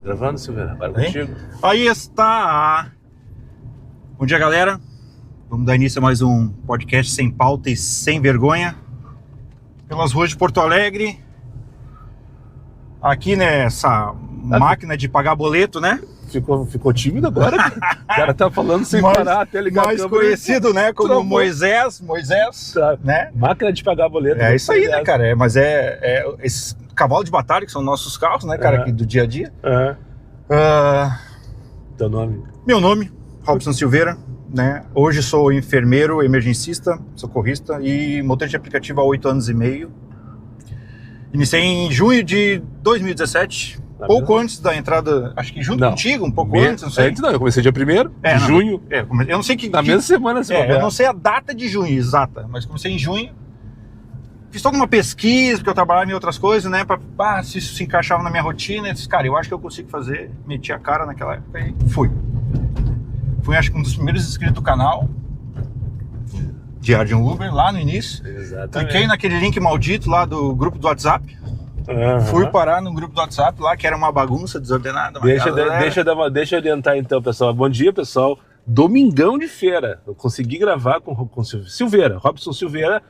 Gravando, Silveira? Agora contigo. Aí está. Bom dia, galera. Vamos dar início a mais um podcast sem pauta e sem vergonha. Pelas ruas de Porto Alegre. Aqui nessa máquina de pagar boleto, né? Ficou tímido agora? O cara tá falando sem parar até ligar mais a câmera. conhecido, né? Como Moisés, Tá. né? Máquina de pagar boleto. É isso aí, né, cara? Mas esse cavalo de batalha, que são nossos carros, né, cara? Aqui do dia a dia. Teu nome? Meu nome, Robson Silveira, né? Hoje sou enfermeiro, emergencista, socorrista e motorista de aplicativo há 8 anos e meio. Iniciei em junho de 2017, pouco antes da entrada, acho que junto contigo, um pouco antes, não sei. Não, eu comecei dia 1º de junho. Eu não sei que... Na mesma semana, se eu não sei a data de junho exata, mas comecei em junho. Fiz toda uma pesquisa, porque eu trabalhava em outras coisas, né? Pra se isso se encaixava na minha rotina. Eu disse, cara, eu acho que eu consigo fazer. Meti a cara naquela época e fui. Fui, acho que um dos primeiros inscritos do canal. Diário de um Uber, lá no início. Exatamente. Cliquei naquele link maldito lá do grupo do WhatsApp. Fui parar no grupo do WhatsApp lá, que era uma bagunça desordenada. Deixa eu adiantar então, pessoal. Bom dia, pessoal. Domingão de feira. Eu consegui gravar com Silveira, Robson Silveira.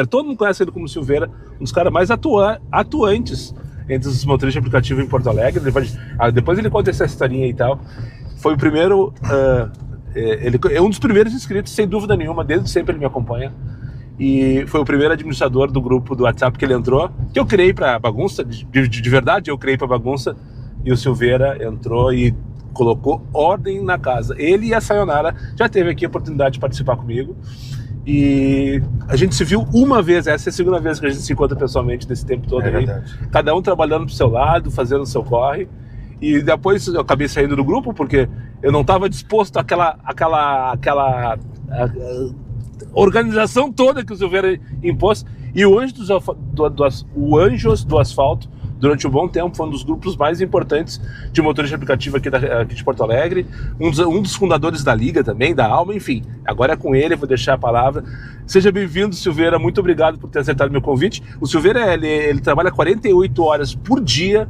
Todo mundo conhece ele como Silveira, um dos caras mais atuantes entre os motoristas de aplicativo em Porto Alegre. Depois ele conta essa historinha e tal. Foi o primeiro... ele é um dos primeiros inscritos, sem dúvida nenhuma, desde sempre ele me acompanha. E foi o primeiro administrador do grupo do WhatsApp que ele entrou, que eu criei pra bagunça, de verdade eu criei pra bagunça, e o Silveira entrou e colocou ordem na casa. Ele e a Sayonara já teve aqui a oportunidade de participar comigo, e a gente se viu uma vez, essa é a segunda vez que a gente se encontra pessoalmente nesse tempo todo aí. Cada um trabalhando pro seu lado, fazendo o seu corre. E depois eu acabei saindo do grupo porque eu não estava disposto àquela organização toda que o Silveira impôs. E o Anjos do Asfalto, durante um bom tempo, foi um dos grupos mais importantes de motorista de aplicativo aqui de Porto Alegre. Um dos fundadores da Liga também, da Alma, enfim. Agora é com ele, eu vou deixar a palavra. Seja bem-vindo, Silveira. Muito obrigado por ter aceitado meu convite. O Silveira, ele trabalha 48 horas por dia.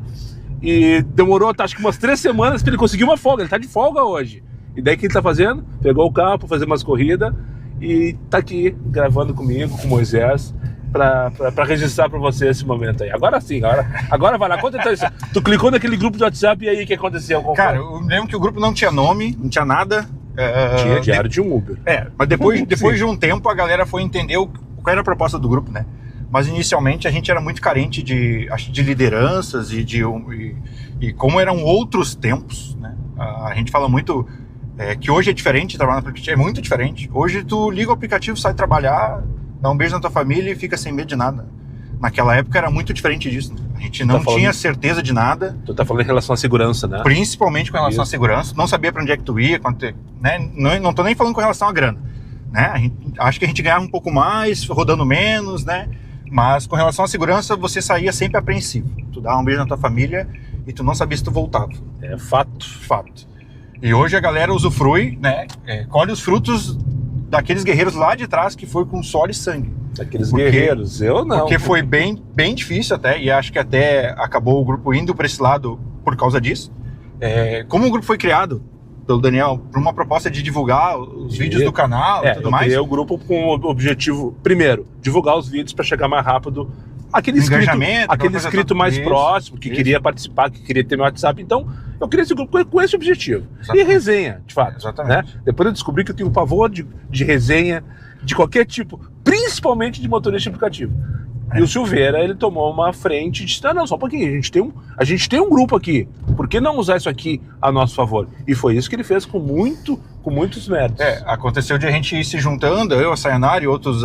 E demorou, acho que umas 3 semanas para ele conseguir uma folga. Ele tá de folga hoje. E daí o que ele tá fazendo? Pegou o carro para fazer umas corridas e tá aqui gravando comigo, com o Moisés, para registrar para você esse momento aí. Agora sim, agora vai lá, conta então isso. Tu clicou naquele grupo de WhatsApp e aí o que aconteceu? Cara, eu lembro que o grupo não tinha nome, não tinha nada. Tinha Diário de um Uber. Mas depois de um tempo a galera foi entender qual era a proposta do grupo, né? Mas inicialmente a gente era muito carente de lideranças e como eram outros tempos, né? A gente fala muito que hoje é diferente, trabalhar no aplicativo é muito diferente. Hoje tu liga o aplicativo, sai trabalhar, dá um beijo na tua família e fica sem medo de nada. Naquela época era muito diferente disso, né? A gente não tinha certeza de nada. Tu tá falando em relação à segurança, né? Principalmente com relação à segurança. Não sabia pra onde é que tu ia, né? Não tô nem falando com relação à grana, né? Acho que a gente ganhava um pouco mais, rodando menos, né? Mas com relação à segurança, você saía sempre apreensivo. Tu dava um beijo na tua família e tu não sabia se tu voltava. É fato. E hoje a galera usufrui, né? Colhe os frutos daqueles guerreiros lá de trás que foi com suor e sangue. Daqueles guerreiros, eu não. Porque foi bem difícil até, e acho que até acabou o grupo indo para esse lado por causa disso. Como o grupo foi criado pelo Daniel, por uma proposta de divulgar os vídeos do canal e tudo mais. Eu criei o grupo com o objetivo, primeiro, divulgar os vídeos para chegar mais rápido aquele inscrito mais próximo, que queria participar, que queria ter meu WhatsApp. Então, eu criei esse grupo com esse objetivo. Exatamente. E resenha, de fato. Exatamente. Né? Depois eu descobri que eu tenho um pavor de resenha de qualquer tipo, principalmente de motorista de aplicativo. E o Silveira, ele tomou uma frente e disse, não, só um pouquinho, a gente tem um grupo aqui, por que não usar isso aqui a nosso favor? E foi isso que ele fez com muitos méritos. Aconteceu de a gente ir se juntando, eu, a Sayonara e outros,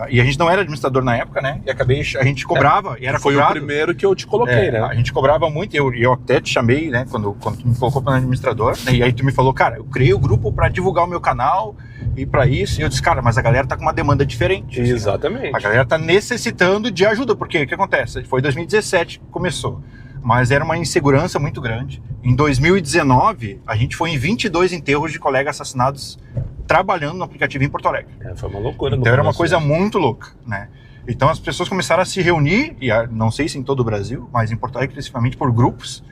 e a gente não era administrador na época, né? E a gente cobrava, e era foi cobrado. O primeiro que eu te coloquei, né? A gente cobrava muito, e eu até te chamei, né, quando tu me colocou para administrador, né, e aí tu me falou, cara, eu criei o grupo para divulgar o meu canal, e para isso, e eu disse, cara, mas a galera tá com uma demanda diferente. Exatamente. Assim, a galera tá necessitando de ajuda, porque o que acontece? Foi 2017 que começou, mas era uma insegurança muito grande. Em 2019, a gente foi em 22 enterros de colegas assassinados trabalhando no aplicativo em Porto Alegre. Foi uma loucura. Então era uma coisa muito louca, né? Então as pessoas começaram a se reunir, e não sei se em todo o Brasil, mas em Porto Alegre principalmente por grupos,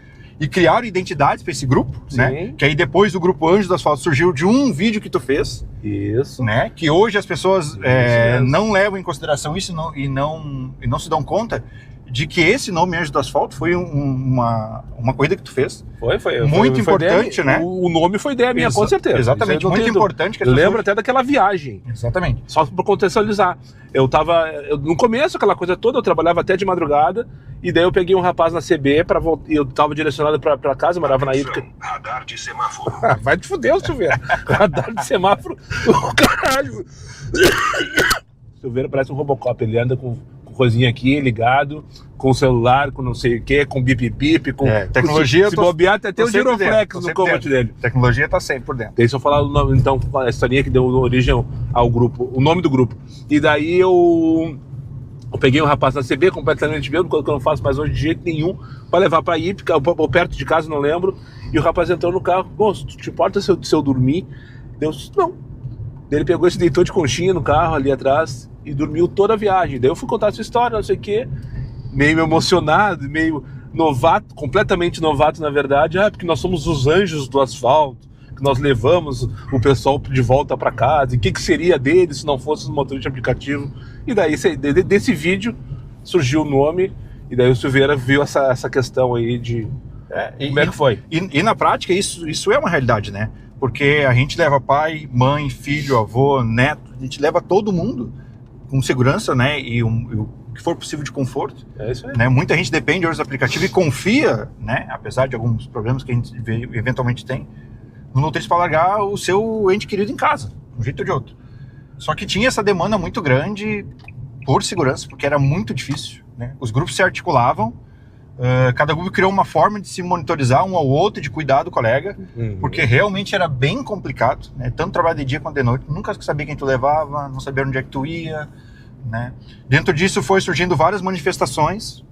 e criaram identidades para esse grupo, né? Que aí depois o grupo Anjos do Asfalto surgiu de um vídeo que tu fez. Isso. Né? Que hoje as pessoas não levam em consideração isso e não se dão conta de que esse nome Anjos do Asfalto foi uma corrida que tu fez. Foi muito importante, né? O nome foi ideia minha, com certeza. Exatamente, muito importante. Que lembro até daquela viagem. Exatamente. Só para contextualizar. No começo, aquela coisa toda, eu trabalhava até de madrugada, e daí eu peguei um rapaz na CB, e eu tava direcionado para casa, eu morava na Ípica. Radar de semáforo. Vai te fuder, Silveira. Radar de semáforo. Caralho. Silveira parece um Robocop, ele anda com coisinha aqui ligado, com o celular, com não sei o que, com bip-bip, com tecnologia. Se bobear, até o giroflex no comando dele. Tecnologia tá sempre por dentro. Deixa eu falar então a historinha que deu origem ao grupo, o nome do grupo. E daí eu peguei um rapaz na CB, completamente bêbado, coisa que eu não faço mais hoje de jeito nenhum, para levar pra Ípica, ou perto de casa, não lembro. E o rapaz entrou no carro, moço, te importa se eu dormir? Eu disse, não. Ele pegou e se deitou de conchinha no carro ali atrás e dormiu toda a viagem. Daí eu fui contar essa história, não sei o quê, meio emocionado, meio novato, completamente novato na verdade, porque nós somos os anjos do asfalto, que nós levamos o pessoal de volta para casa, e o que seria dele se não fosse um motorista de aplicativo. E daí, desse vídeo, surgiu o nome, e daí o Silveira viu essa questão aí de como é que foi. E na prática isso é uma realidade, né? Porque a gente leva pai, mãe, filho, avô, neto, a gente leva todo mundo com segurança, né? E o que for possível de conforto. É isso aí. Né? Muita gente depende hoje do aplicativo e confia, né? Apesar de alguns problemas que a gente eventualmente tem, no motorista para largar o seu ente querido em casa, de um jeito ou de outro. Só que tinha essa demanda muito grande por segurança, porque era muito difícil, né? Os grupos se articulavam, cada grupo criou uma forma de se monitorizar um ao outro, de cuidar do colega, porque realmente era bem complicado, né? Tanto trabalho de dia quanto de noite, nunca sabia quem tu levava, não sabia onde é que tu ia, né? Dentro disso foi surgindo várias manifestações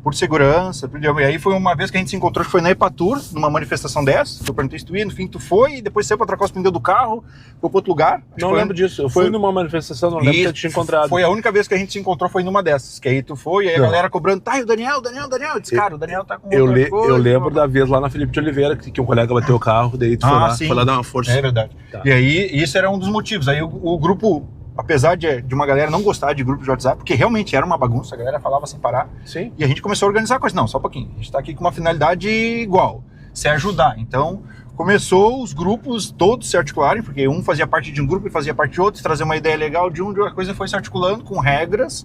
por segurança, e aí foi uma vez que a gente se encontrou, que foi na Epatur, numa manifestação dessa, eu perguntei se tu ia, no fim tu foi, e depois saiu pra trocar os pneus do carro, foi pra outro lugar. Não lembro disso, eu fui numa manifestação, não lembro que eu tinha encontrado. Foi a única vez que a gente se encontrou, foi numa dessas, que aí tu foi, e aí a galera cobrando, tá, e o Daniel, eu disse, cara, o Daniel tá com eu lembro da vez lá na Felipe de Oliveira, que um colega bateu o carro, daí tu foi lá dar uma força. É verdade. Tá. E aí, isso era um dos motivos, aí o grupo, apesar de uma galera não gostar de grupos de WhatsApp, porque realmente era uma bagunça, a galera falava sem parar. Sim. E a gente começou a organizar coisas. Não, só um pouquinho. A gente tá aqui com uma finalidade igual, se ajudar. Então, começou os grupos todos se articularem, porque um fazia parte de um grupo e fazia parte de outro, trazer uma ideia legal de a coisa foi se articulando com regras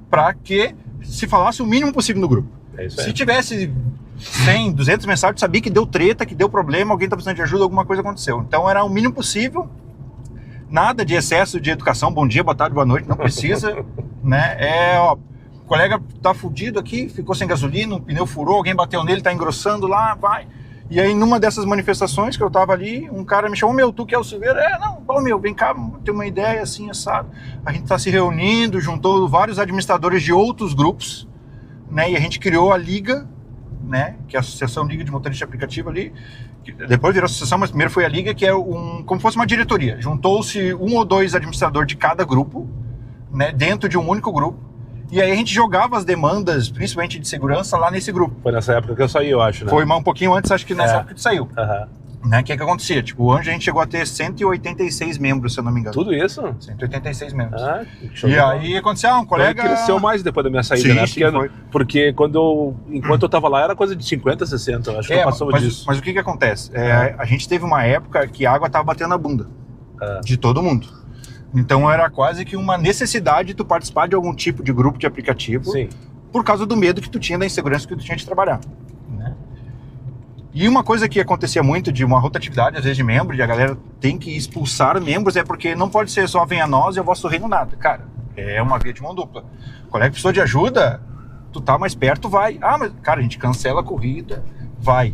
para que se falasse o mínimo possível no grupo. É isso aí. Se tivesse 100, 200 mensagens, tu sabia que deu treta, que deu problema, alguém tá precisando de ajuda, alguma coisa aconteceu. Então, era o mínimo possível. Nada de excesso de educação, bom dia, boa tarde, boa noite, não precisa, né? O colega tá fudido aqui, ficou sem gasolina, o pneu furou, alguém bateu nele, tá engrossando lá, vai. E aí, numa dessas manifestações que eu tava ali, um cara me chamou, tu que é o Silveira? Vem cá, tem uma ideia assim, assado. A gente tá se reunindo, juntou vários administradores de outros grupos, né? E a gente criou a Liga, né? Que é a Associação Liga de Motorista de Aplicativo ali, depois virou associação, mas primeiro foi a Liga, que é como fosse uma diretoria. Juntou-se um ou dois administradores de cada grupo, né, dentro de um único grupo, e aí a gente jogava as demandas, principalmente de segurança, lá nesse grupo. Foi nessa época que eu saí, eu acho, né? Foi um pouquinho antes, acho que nessa época que tu saiu. Né, que acontecia? Tipo, o Anjo a gente chegou a ter 186 membros, se eu não me engano. Tudo isso? 186 membros. E aí acontecia, um colega... cresceu mais depois da minha saída, né? Porque enquanto eu tava lá era coisa de 50, 60, acho que eu passava disso. Mas o que acontece? A gente teve uma época que a água tava batendo na bunda de todo mundo. Então era quase que uma necessidade tu participar de algum tipo de grupo de aplicativo. Sim. Por causa do medo que tu tinha, da insegurança que tu tinha de trabalhar. E uma coisa que acontecia muito de uma rotatividade, às vezes, de membros, e a galera tem que expulsar membros, é porque não pode ser só venha a nós e o vosso reino nada. Cara, é uma via de mão dupla. O colega precisou de ajuda, tu tá mais perto, vai. Mas, cara, a gente cancela a corrida, vai.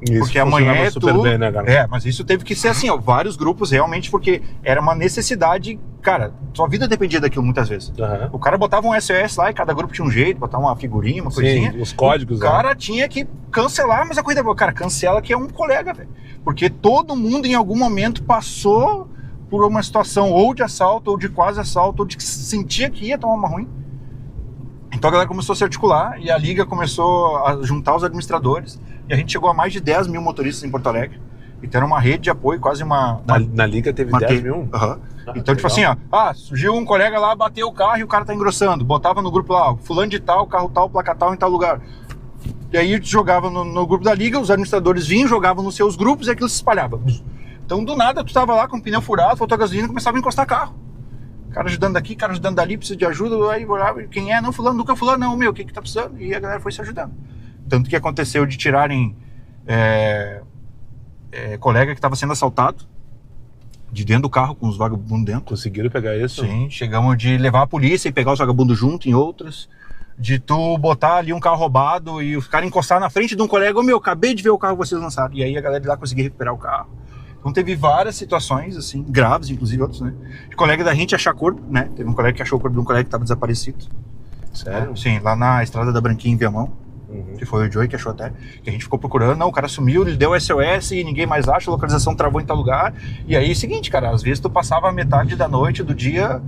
Isso, porque amanhã é super bem, né, cara? Mas isso teve que ser assim, vários grupos realmente, porque era uma necessidade, cara, sua vida dependia daquilo muitas vezes. O cara botava um SOS lá e cada grupo tinha um jeito, botava uma figurinha, uma coisinha. Os códigos. O cara tinha que cancelar, mas a corrida, cara, cancela que é um colega, velho. Porque todo mundo em algum momento passou por uma situação ou de assalto, ou de quase assalto, ou de que sentia que ia tomar uma ruim. Então a galera começou a se articular e a Liga começou a juntar os administradores. E a gente chegou a mais de 10 mil motoristas em Porto Alegre. Então era uma rede de apoio, quase uma... Na Liga teve 10 mil? Então, tipo assim, ó, surgiu um colega lá, bateu o carro e o cara tá engrossando. Botava no grupo lá, fulano de tal, carro tal, placa tal, em tal lugar. E aí jogava no grupo da Liga, os administradores vinham, jogavam nos seus grupos e aquilo se espalhava. Então, do nada, tu tava lá com o pneu furado, faltou gasolina e começava a encostar carro. Cara ajudando daqui, cara ajudando dali, precisa de ajuda. Aí olhava, quem é? Não, fulano, nunca fulano, não, meu, o que tá precisando? E a galera foi se ajudando. Tanto que aconteceu de tirarem colega que estava sendo assaltado de dentro do carro com os vagabundos dentro. Conseguiram pegar isso? Sim, chegamos de levar a polícia e pegar os vagabundos junto em outras. De tu botar ali um carro roubado e os caras encostar na frente de um colega, meu, acabei de ver o carro que vocês lançaram. E aí a galera de lá conseguiu recuperar o carro. Então teve várias situações, assim, graves, inclusive outros, né? De colega da gente achar corpo, né? Teve um colega que achou o corpo de um colega que estava desaparecido. Sério? Sim, lá na estrada da Branquinha em Viamão. Que foi o Joey que achou até, que a gente ficou procurando, não, o cara sumiu, ele deu SOS e ninguém mais acha, a localização travou em tal lugar. E aí é o seguinte, cara, às vezes tu passava a metade da noite, do dia,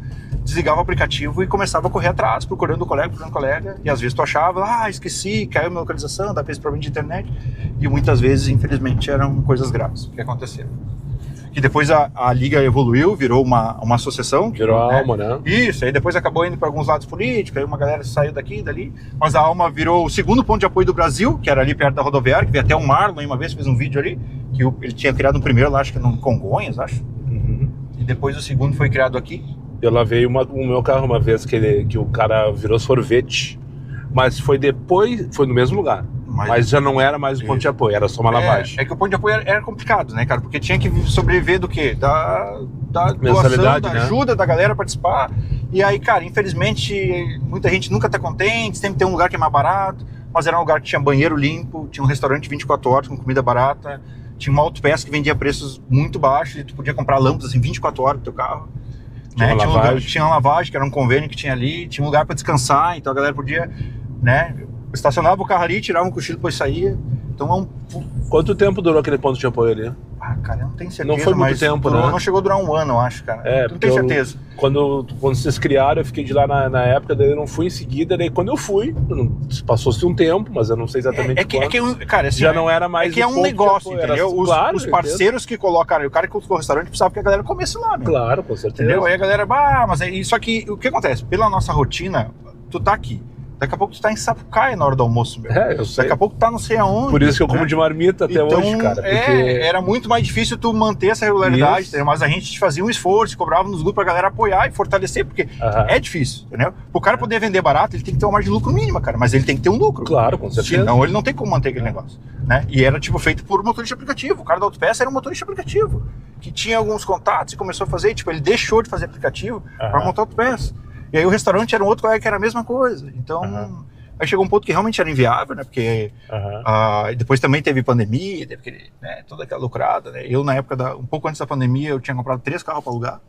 desligava o aplicativo e começava a correr atrás, procurando o colega, e às vezes tu achava, esqueci, caiu minha localização, dá pra esse problema de internet. E muitas vezes, infelizmente, eram coisas graves que aconteceram. Que depois a Liga evoluiu, virou uma associação. Virou a Alma, né? Isso, aí depois acabou indo para alguns lados políticos, aí uma galera saiu daqui e dali. Mas a Alma virou o segundo ponto de apoio do Brasil, que era ali perto da rodoviária, que veio até o Marlon uma vez, fez um vídeo ali, que ele tinha criado um primeiro lá, acho que em Congonhas, acho. E depois o segundo foi criado aqui. Eu lavei o meu carro uma vez que o cara virou sorvete, mas foi no mesmo lugar. Mas já não era mais o ponto de apoio, era só uma lavagem. É que o ponto de apoio era complicado, né, cara? Porque tinha que sobreviver do quê? Da doação, da ajuda da galera a participar. E aí, cara, infelizmente, muita gente nunca tá contente, sempre tem um lugar que é mais barato, mas era um lugar que tinha banheiro limpo, tinha um restaurante 24 horas com comida barata, tinha uma autopeça que vendia preços muito baixos e tu podia comprar lâmpadas assim 24 horas do teu carro. Né? Tinha uma lavagem, que era um convênio que tinha ali, tinha um lugar para descansar, então a galera podia, né, estacionava o carro ali, tirava um cochilo, depois saía. Então Quanto tempo durou aquele ponto de apoio ali? Cara, eu não tenho certeza. Não foi muito tempo, né? Não chegou a durar um ano, eu acho, cara. Não tenho certeza. Quando vocês criaram, eu fiquei de lá na época, daí eu não fui em seguida, daí quando eu fui, passou-se um tempo, mas eu não sei exatamente quanto. Cara, assim, já não era mais que é um negócio, entendeu? Claro, os parceiros que colocam, o cara que colocou o restaurante precisava que a galera comesse lá, meu. Claro, com certeza. Entendeu? Aí a galera, mas só que o que acontece? Pela nossa rotina, tu tá aqui. Daqui a pouco tu tá em Sapucaia na hora do almoço, meu. Eu sei. Daqui a pouco tu tá não sei aonde. Por isso que eu como de marmita até hoje, cara. Porque... era muito mais difícil tu manter essa regularidade, entendeu? Mas a gente fazia um esforço, cobrava nos grupos pra galera apoiar e fortalecer, porque é difícil, entendeu? O cara poder vender barato, ele tem que ter uma margem de lucro mínima, cara, mas ele tem que ter um lucro. Claro, com certeza. Senão ele não tem como manter aquele negócio, né? E era tipo feito por motorista aplicativo. O cara da autopeça era um motorista aplicativo, que tinha alguns contatos e começou a fazer, tipo, ele deixou de fazer aplicativo pra montar autopeça. E aí o restaurante era um outro colega que era a mesma coisa. Então... Aí chegou um ponto que realmente era inviável, né? Porque depois também teve pandemia, teve toda aquela lucrada, né? Eu, na época, um pouco antes da pandemia, eu tinha comprado 3 carros para alugar.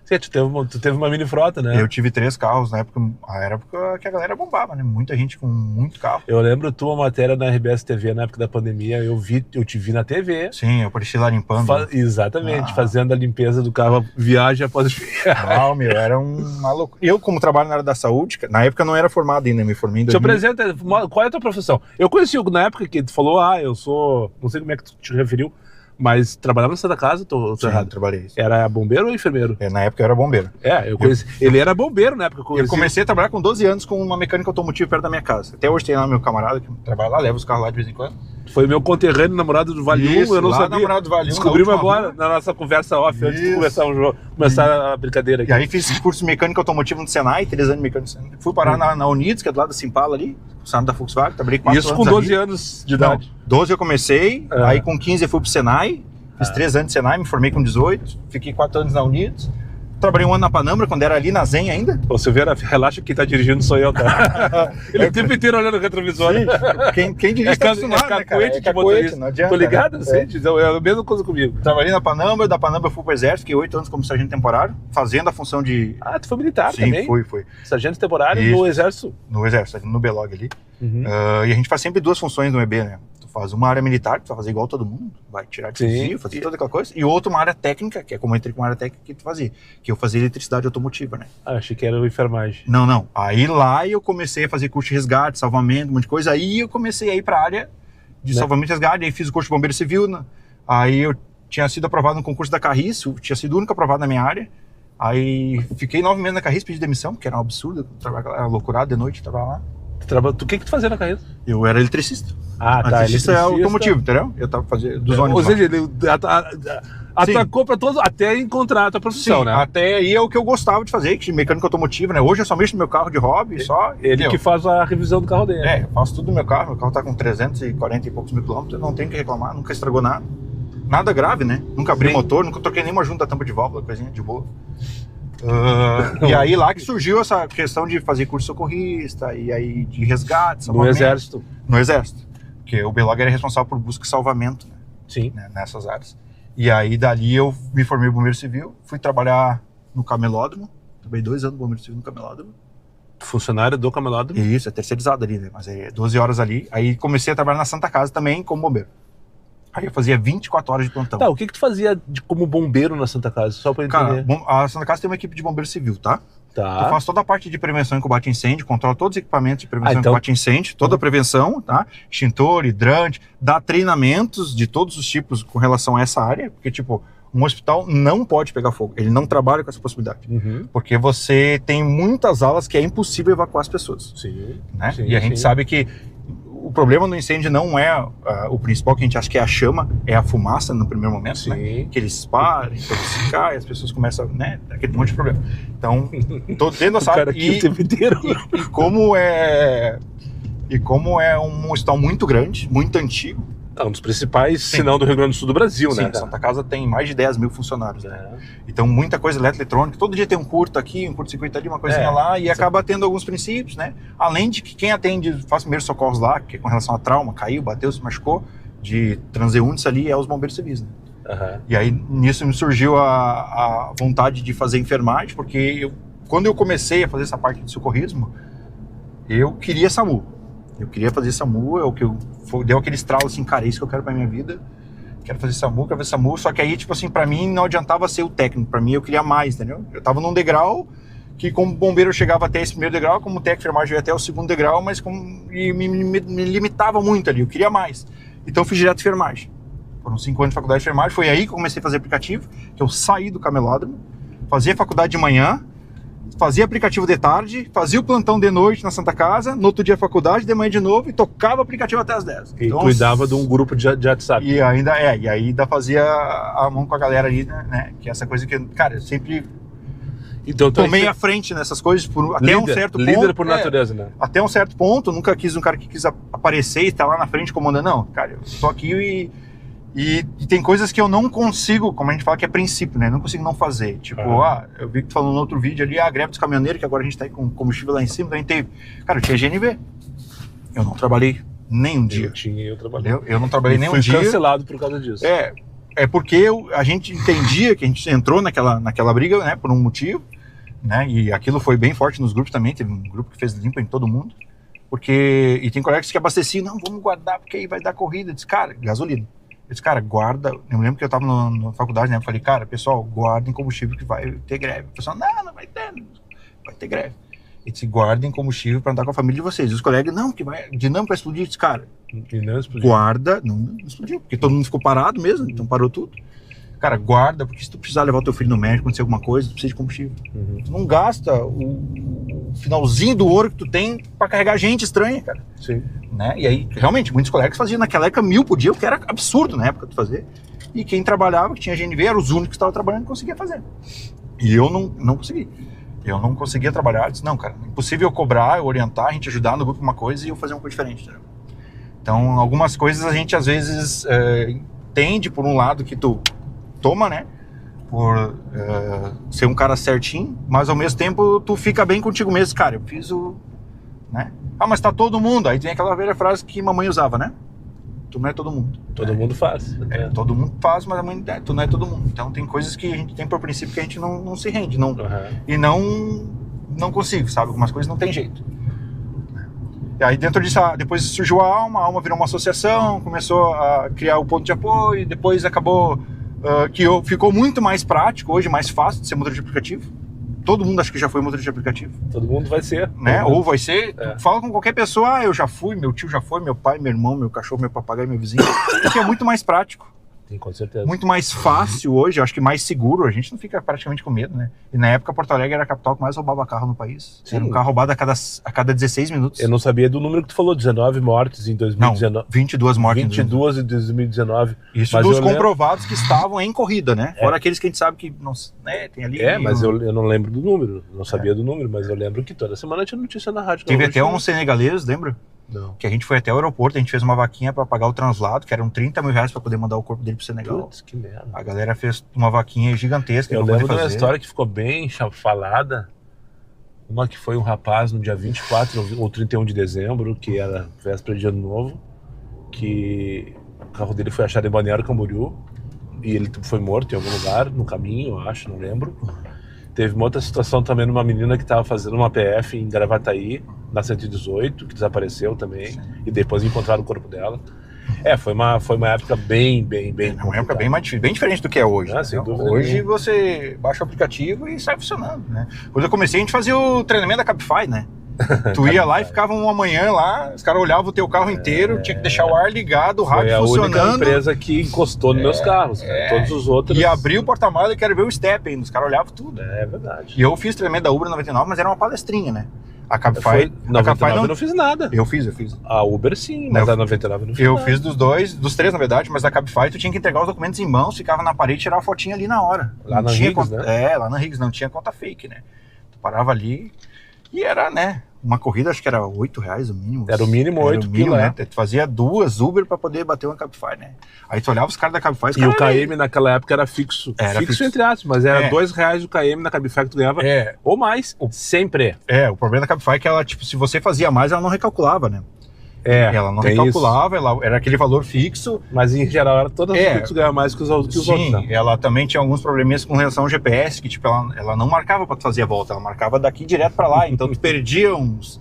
Sim, tu teve uma mini frota, né? Eu tive 3 carros na época, era a época que a galera bombava, né? Muita gente com muito carro. Eu lembro tua matéria na RBS TV na época da pandemia, eu te vi na TV. Sim, eu apareci lá limpando. Exatamente, fazendo a limpeza do carro, viagem após viagem. Não, meu, era uma loucura. Eu, como trabalho na área da saúde, na época não era formado ainda, me formei em 2000. Te apresenta, qual é a tua profissão? Eu conheci na época que tu falou, eu sou, não sei como é que tu te referiu, mas trabalhava na Santa Casa, tô errado? Trabalhei. Era bombeiro ou enfermeiro? Na época eu era bombeiro. Eu conheci. Ele era bombeiro na época. Eu comecei a trabalhar com 12 anos com uma mecânica automotiva perto da minha casa. Até hoje tem lá meu camarada que trabalha lá, leva os carros lá de vez em quando. Foi meu conterrâneo, namorado do Vale 1, eu não sabia. Namorado do Vale 1. Descobrimos agora na nossa conversa off, antes de começar a brincadeira aqui. E aí fiz curso de mecânica automotiva no Senai, 3 anos de mecânica no Senai. Fui parar na Unidos, que é do lado da Simpala ali, funcionário da Volkswagen, trabalhei 4 anos. Isso com 12 anos de idade? Não, 12 eu comecei, aí com 15 eu fui pro Senai, fiz 3 anos de Senai, me formei com 18, fiquei 4 anos na Unidos. Trabalhei 1 ano na Panambra, quando era ali na Zen ainda. Ô Silveira, relaxa que tá dirigindo sou eu, tá? Ele o tempo inteiro olhando o retrovisor. Sim, quem dirige tá acostumado, né, cara? De motorista. Não adianta. Tô ligado, é a mesma coisa comigo. Trabalhei na Panambra, da Panambra eu fui pro Exército, fiquei 8 anos como sargento temporário, fazendo a função de... tu foi militar também? Sim, fui. Sargento temporário no Exército? No Exército, no Belog ali. E a gente faz sempre 2 funções no EB, né? Faz uma área militar, que tu vai fazer igual todo mundo, vai tirar de fuzil, fazer toda aquela coisa, e outra uma área técnica, que é como eu entrei com uma área técnica que tu fazia, que eu fazia eletricidade automotiva, né? Achei que era enfermagem. Não. Aí lá eu comecei a fazer curso de resgate, salvamento, um monte de coisa, aí eu comecei a ir pra área de salvamento e resgate, aí fiz o curso de bombeiro civil, né? Aí eu tinha sido aprovado no concurso da Carris, tinha sido o único aprovado na minha área. Aí fiquei 9 meses na Carris, pedi demissão, porque era um absurdo, era loucurado de noite, tava lá. O que tu fazia na carreira? Eu era eletricista. Ah, tá. Eletricista é automotivo, entendeu? Eu tava fazendo dos ônibus. Ou seja, ele atacou pra todos, até encontrar a tua profissão, Sim, né? até aí é o que eu gostava de fazer, que mecânica automotiva, né? Hoje eu só mexo no meu carro de hobby, só. Ele que faz a revisão do carro dele. Eu faço tudo no meu carro tá com 340 e poucos mil quilômetros, eu não tenho que reclamar, nunca estragou nada. Nada grave, né? Nunca abri motor, nunca troquei nenhuma junta da tampa de válvula, coisinha de boa. E aí lá que surgiu essa questão de fazer curso socorrista, e aí de resgate, no exército. No exército, porque o BLOG era responsável por busca e salvamento, né? Sim. Né? Nessas áreas. E aí dali eu me formei bombeiro civil, fui trabalhar no camelódromo, trabalhei 2 anos no bombeiro civil no camelódromo. Funcionário do camelódromo? Isso, é terceirizado ali, né? Mas é 12 horas ali. Aí comecei a trabalhar na Santa Casa também como bombeiro. Aí eu fazia 24 horas de plantão. Tá, o que tu fazia como bombeiro na Santa Casa? Só pra entender. Cara, a Santa Casa tem uma equipe de bombeiro civil, tá? Tá. Eu faço toda a parte de prevenção e combate a incêndio, controlo todos os equipamentos de prevenção e combate a incêndio, toda a prevenção, tá? Extintor, hidrante, dá treinamentos de todos os tipos com relação a essa área, porque, tipo, um hospital não pode pegar fogo, ele não trabalha com essa possibilidade. Porque você tem muitas alas que é impossível evacuar as pessoas. Sim. Né? Sim, e a gente sabe que o problema no incêndio não é o principal, que a gente acha que é a chama, é a fumaça no primeiro momento, sim. Né? Que eles param, então se cai, as pessoas começam, né? Aquele monte de problema. Então, tô dentro dessa área. E como é um hospital muito grande, muito antigo. Um dos principais, se não do Rio Grande do Sul do Brasil, sim, né? Santa Casa tem mais de 10 mil funcionários, né? Então, muita coisa eletrônica. Todo dia tem um curto aqui, um curto-circuito ali, uma coisinha lá, e acaba tendo alguns princípios, né? Além de que quem atende, faz primeiros socorros lá, que é com relação a trauma, caiu, bateu, se machucou, de transeuntes ali, é os bombeiros civis, né? E aí, nisso me surgiu a vontade de fazer enfermagem, porque quando eu comecei a fazer essa parte de socorrismo, eu queria SAMU. Eu queria fazer SAMU, é o que deu aquele estralo assim, cara, é isso que eu quero pra minha vida. Quero fazer SAMU, só que aí, tipo assim, pra mim não adiantava ser o técnico, pra mim eu queria mais, entendeu? Eu tava num degrau que como bombeiro eu chegava até esse primeiro degrau, como técnico de enfermagem eu ia até o segundo degrau, mas me limitava muito ali, eu queria mais. Então eu fiz direto enfermagem. Foram 5 anos de faculdade de enfermagem, foi aí que eu comecei a fazer aplicativo, que eu saí do camelódromo, fazia faculdade de manhã, fazia aplicativo de tarde, fazia o plantão de noite na Santa Casa, no outro dia faculdade, de manhã de novo, e tocava aplicativo até as 10. E então, cuidava de um grupo de WhatsApp. E ainda fazia a mão com a galera ali, né? Que é essa coisa que, cara, eu sempre tomei à frente nessas coisas, até um certo ponto. Líder por natureza, né? Até um certo ponto, nunca quis um cara que quis aparecer e estar lá na frente comandando, não. Cara, eu tô aqui e tem coisas que eu não consigo, como a gente fala que é princípio, né? Não consigo não fazer. Tipo, eu vi que tu falou no outro vídeo ali, a greve dos caminhoneiros, que agora a gente tá aí com combustível lá em cima, também teve. Cara, eu tinha GNV. Eu não trabalhei nem um dia. Eu trabalhei. Eu não trabalhei nem um dia. Fui cancelado por causa disso. É porque a gente entendia que a gente entrou naquela briga, né? Por um motivo, né? E aquilo foi bem forte nos grupos também. Teve um grupo que fez limpa em todo mundo. E tem colegas que abasteciam, não, vamos guardar, porque aí vai dar corrida. Eu disse, cara, gasolina. Eu disse, cara, guarda. Eu lembro que eu tava na faculdade, né? Eu falei, cara, pessoal, guardem combustível que vai ter greve. O pessoal, não vai ter, vai ter greve. Eu disse, guardem combustível para andar com a família de vocês. E os colegas, não, que vai, dinâmico vai explodir. Eu disse, cara, guarda, não explodiu, porque todo mundo ficou parado mesmo, então parou tudo. Cara, guarda, porque se tu precisar levar o teu filho no médico, acontecer alguma coisa, tu precisa de combustível. Tu não gasta o finalzinho do ouro que tu tem para carregar gente estranha, cara. Sim. Né? E aí, realmente, muitos colegas faziam naquela época 1000 por dia, o que era absurdo na época de fazer. E quem trabalhava, que tinha GNV, eram os únicos que estavam trabalhando e conseguia fazer. E eu não consegui. Eu não conseguia trabalhar. Eu disse, não, cara, impossível eu cobrar, eu orientar, a gente ajudar no grupo uma coisa e eu fazer uma coisa diferente. Né? Então, algumas coisas a gente, às vezes, entende por um lado que tu toma, né? Por ser um cara certinho, mas ao mesmo tempo tu fica bem contigo mesmo. Cara, eu fiz o... Né? Ah, mas tá todo mundo. Aí tem aquela velha frase que mamãe usava, né? Tu não é todo mundo. Todo mundo faz. Todo mundo faz, mas a mãe, tu não é todo mundo. Então tem coisas que a gente tem por princípio que a gente não se rende. E não consigo, sabe? Algumas coisas não tem jeito. E aí dentro disso, depois surgiu a Alma virou uma associação, começou a criar o ponto de apoio, depois acabou... ficou muito mais prático hoje, mais fácil de ser motor de aplicativo. todo mundo acho que já foi motorista de aplicativo. Todo mundo vai ser. Né? Ou vai ser, É. fala com qualquer pessoa, eu já fui, meu tio já foi, meu pai, meu irmão, meu cachorro, meu papagaio, meu vizinho. Porque é muito mais prático. Sim, com certeza. Muito mais fácil hoje, eu acho que mais seguro, a gente não fica praticamente com medo, né? E na época Porto Alegre era a capital que mais roubava carro no país. Sim. Era um carro roubado a cada 16 minutos. Eu não sabia do número que tu falou, 19 mortes em 2019. Não, 22 mortes. 22 em 2019. Isso Mas dos eu lembro- comprovados que estavam em corrida, né? Fora aqueles que a gente sabe que não, né, tem ali. Mas eu não lembro do número, não sabia do número, mas eu lembro que toda semana tinha notícia na rádio. Teve Não, até hoje um senegalês, lembra? Não. Que a gente foi até o aeroporto, a gente fez uma vaquinha pra pagar o translado, que eram 30 mil reais pra poder mandar o corpo dele pro Senegal. Putz, que merda. A galera fez uma vaquinha gigantesca. Eu pra lembro poder de uma fazer. história que ficou bem falada. Uma que foi um rapaz no dia 24 ou 31 de dezembro, que era véspera de ano novo, que o carro dele foi achado em Balneário Camboriú e ele foi morto em algum lugar, no caminho, eu acho, não lembro. Teve uma outra situação também numa menina que estava fazendo uma PF em Gravataí, na 118, que desapareceu também, e depois encontraram o corpo dela. Foi uma época bem Uma época bem diferente do que é hoje. Sem dúvida Hoje nenhuma. você baixa o aplicativo e sai funcionando, né? Quando eu comecei, a gente fazia o treinamento da Cabify, né? Tu ia lá e ficava uma manhã lá, os caras olhavam o teu carro inteiro, tinha que deixar o ar ligado, o Foi rádio a única funcionando. empresa que encostou nos meus carros, cara. Todos os outros... E abriu o porta-mala e quero ver o step ainda, os caras olhavam tudo. É verdade. E eu fiz treinamento da Uber 99, mas era uma palestrinha, né? A Cabify... Na a Cabify 99 eu não fiz nada. Eu fiz. A Uber sim, mas a 99 eu não fiz Eu nada. fiz dos três, na verdade, mas da Cabify tu tinha que entregar os documentos em mãos, ficava na parede e tirava a fotinha ali na hora. Lá Não na tinha Higgs, conta, né? lá na Higgs, não tinha conta fake, né? Tu parava ali e era, né? Uma corrida, acho que era R$8 o mínimo. Era o mínimo, Era 8 o mínimo, pila, né? Tu fazia 2 Uber pra poder bater uma Cabify, né? Aí tu olhava os caras da Cabify, os E o caras... KM naquela época era fixo. Era fixo fixo. entre aspas, mas era É. R$2 o KM na Cabify que tu ganhava. Ou mais. Sempre. O problema da Cabify é que ela, tipo, se você fazia mais, ela não recalculava, né? Ela não tem recalculava, era aquele valor fixo. isso. Mas em geral, era todas as fixos ganhavam mais que os outros. Sim, Né? ela também tinha alguns probleminhas com relação ao GPS, que tipo, ela não marcava pra tu fazer a volta, ela marcava daqui direto pra lá, então tu perdia uns...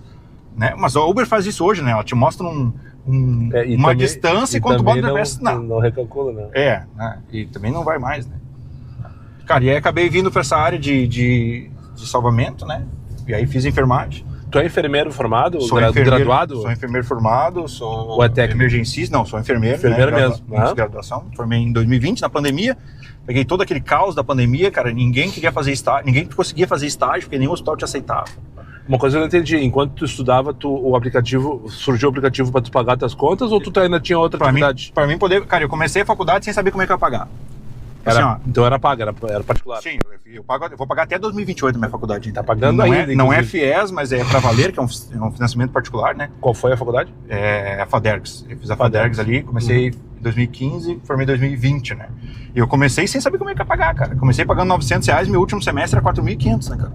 Né? Mas a Uber faz isso hoje, né? Ela te mostra uma também, distância e quando tu bota no GPS, não recalcula, né? né? E também não vai mais, né? Cara, e aí acabei vindo pra essa área de salvamento, né? E aí fiz enfermagem. Tu é enfermeiro formado? Sou graduado? Sou enfermeiro formado, sou Ou é técnico? emergencista, não, sou enfermeiro. Enfermeiro né? mesmo. Graduação. Formei em 2020, na pandemia. Peguei todo aquele caos da pandemia, cara. Ninguém queria fazer estágio, ninguém conseguia fazer estágio, porque nenhum hospital te aceitava. Uma coisa eu não entendi, enquanto tu estudava, surgiu o aplicativo para tu pagar tuas contas ou tu ainda tinha outra atividade? Pra mim poder... Cara, eu comecei a faculdade sem saber como é que eu ia pagar. Assim, Então era paga, era particular. Sim, eu vou pagar até 2028 na minha faculdade. Tá pagando não ainda, não é inclusive. FIES, mas é pra valer, que é um financiamento particular, né? Qual foi a faculdade? É a FADERGS. Eu fiz a FADERGS ali, comecei em 2015, formei em 2020, né? E eu comecei sem saber como é que ia pagar, cara. Comecei pagando R$900, meu último semestre era 4.500, né, cara?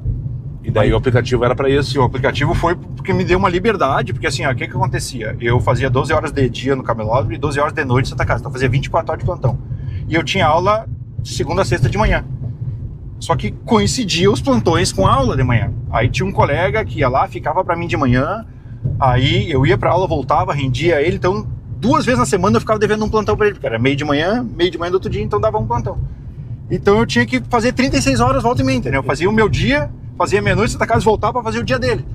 E daí o aplicativo era para isso? E o aplicativo foi porque me deu uma liberdade, porque assim, ó, o que acontecia? Eu fazia 12 horas de dia no Camelódromo e 12 horas de noite em Santa Casa, então eu fazia 24 horas de plantão. E eu tinha aula de segunda a sexta de manhã. Só que coincidia os plantões com a aula de manhã. Aí tinha um colega que ia lá, ficava pra mim de manhã, aí eu ia pra aula, voltava, rendia ele, então 2 vezes na semana eu ficava devendo um plantão pra ele, porque era meio de manhã do outro dia, então dava um plantão. Então eu tinha que fazer 36 horas volta e meia, entendeu? Eu fazia o meu dia, fazia meia-noite, Santa Casa, voltava pra fazer o dia dele.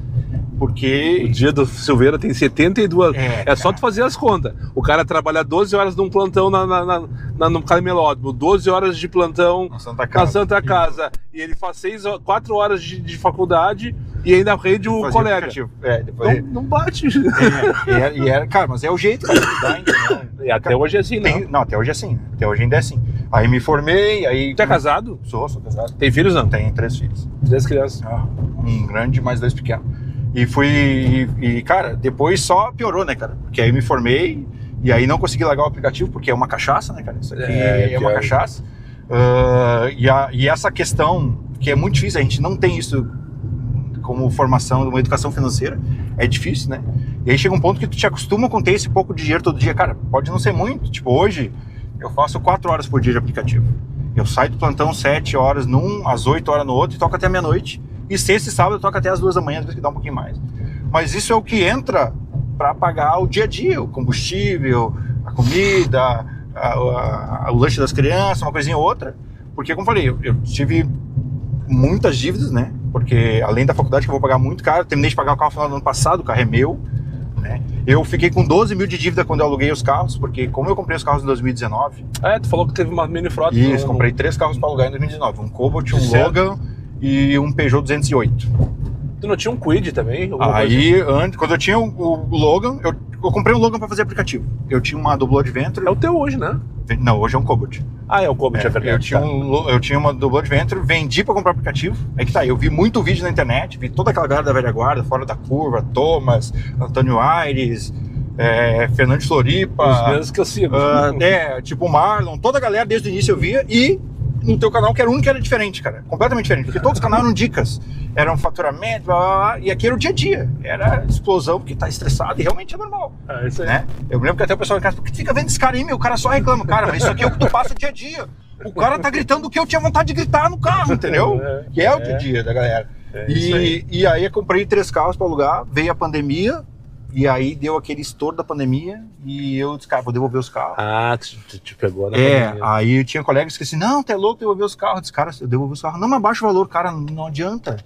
Porque... O dia do Silveira tem 72. É só cara. tu fazer as contas. O cara trabalha 12 horas num plantão no Camelódromo, 12 horas de plantão Na Santa Casa. E ele faz 4 horas de faculdade e ainda rende o Fazia colega. aplicativo. Depois... Não bate. Cara, mas é o jeito que estudar, entendeu? E até hoje é assim, né? Não, até hoje é assim. Até hoje ainda é assim. Aí me formei, aí... Tu é casado? Sou casado. Tem filhos, não? Tenho 3 filhos. 3 crianças. Um grande, mais 2 pequenos. E cara, depois só piorou, né, cara? Porque aí me formei e aí não consegui largar o aplicativo, porque é uma cachaça, né, cara? Isso aqui é uma cachaça. E essa questão, que é muito difícil, a gente não tem isso como formação, uma educação financeira, é difícil, né? E aí chega um ponto que tu te acostuma com ter esse pouco de dinheiro todo dia. Cara, pode não ser muito. Tipo, hoje eu faço 4 horas por dia de aplicativo. Eu saio do plantão 7 horas num, às 8 horas no outro e toco até meia-noite. E sexta e sábado eu toco até as 2 da manhã, às vezes que dá um pouquinho mais. Mas isso é o que entra para pagar o dia a dia, o combustível, a comida, o lanche das crianças, uma coisinha ou outra. Porque, como eu falei, eu tive muitas dívidas, né? porque além da faculdade que eu vou pagar muito caro, terminei de pagar o carro no final do ano passado, o carro é meu, né? Eu fiquei com 12 mil de dívida quando eu aluguei os carros, porque como eu comprei os carros em 2019... Tu falou que teve uma mini frota. Isso, comprei 3 carros para alugar em 2019, um Cobalt, um Logan e um Peugeot 208. Tu não tinha um Kwid também? Aí, antes, quando eu tinha o Logan, eu comprei um Logan para fazer aplicativo. Eu tinha uma Double Adventure. É o teu hoje, né? Não, hoje é um Cobalt. É o Cobalt, é verdade. Eu tinha uma Double Adventure, vendi para comprar aplicativo. Aí que tá, eu vi muito vídeo na internet, vi toda aquela galera da velha guarda, Fora da Curva, Thomas, Antônio Aires, Fernando de Floripa. Os mesmos que eu sigo. Tipo Marlon, toda a galera desde o início eu via, e no teu canal, que era o único que era diferente, cara. Completamente diferente. Porque todos os canais eram dicas. Eram faturamento, blá, blá, blá, e aqui era o dia a dia. Era explosão, porque tá estressado, e realmente é normal. É isso aí. Né? Eu me lembro que até o pessoal em casa, por que tu fica vendo esse cara aí, meu? O cara só reclama. Cara, mas isso aqui é o que tu passa o dia a dia. O cara tá gritando o que eu tinha vontade de gritar no carro, entendeu? Que é o dia a dia da galera. E aí eu comprei 3 carros pra alugar, veio a pandemia, e aí deu aquele estouro da pandemia, e eu disse, cara, vou devolver os carros. Tu te pegou na pandemia. Aí eu tinha colegas que assim, não, tu é louco devolver os carros. Eu disse, cara, eu devolvi os carros. Não, mas baixa o valor, cara, não adianta.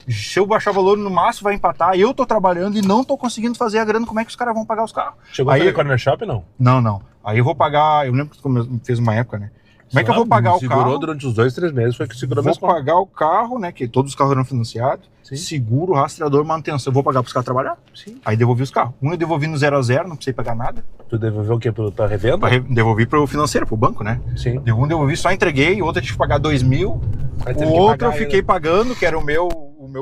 Se eu baixar o valor, no máximo vai empatar. Eu tô trabalhando e não tô conseguindo fazer a grana, como é que os caras vão pagar os carros? Chegou a fazer Corner Shop, não? Não. Aí eu vou pagar, eu lembro que tu fez uma época, né? Como é que eu vou pagar o carro? Segurou durante uns 2, 3 meses, foi que segurou mesmo. Vou pagar o carro, né? Que todos os carros eram financiados. Sim. Seguro, rastreador, manutenção. Eu vou pagar pros caras trabalhar? Sim. Aí devolvi os carros. Um eu devolvi no 0 a 0, não precisei pagar nada. Tu devolveu o quê? Pra revenda? Devolvi pro financeiro, pro banco, né? Sim. Um devolvi, só entreguei, o outro eu tive que pagar 2 mil. O outro eu fiquei pagando, que era o meu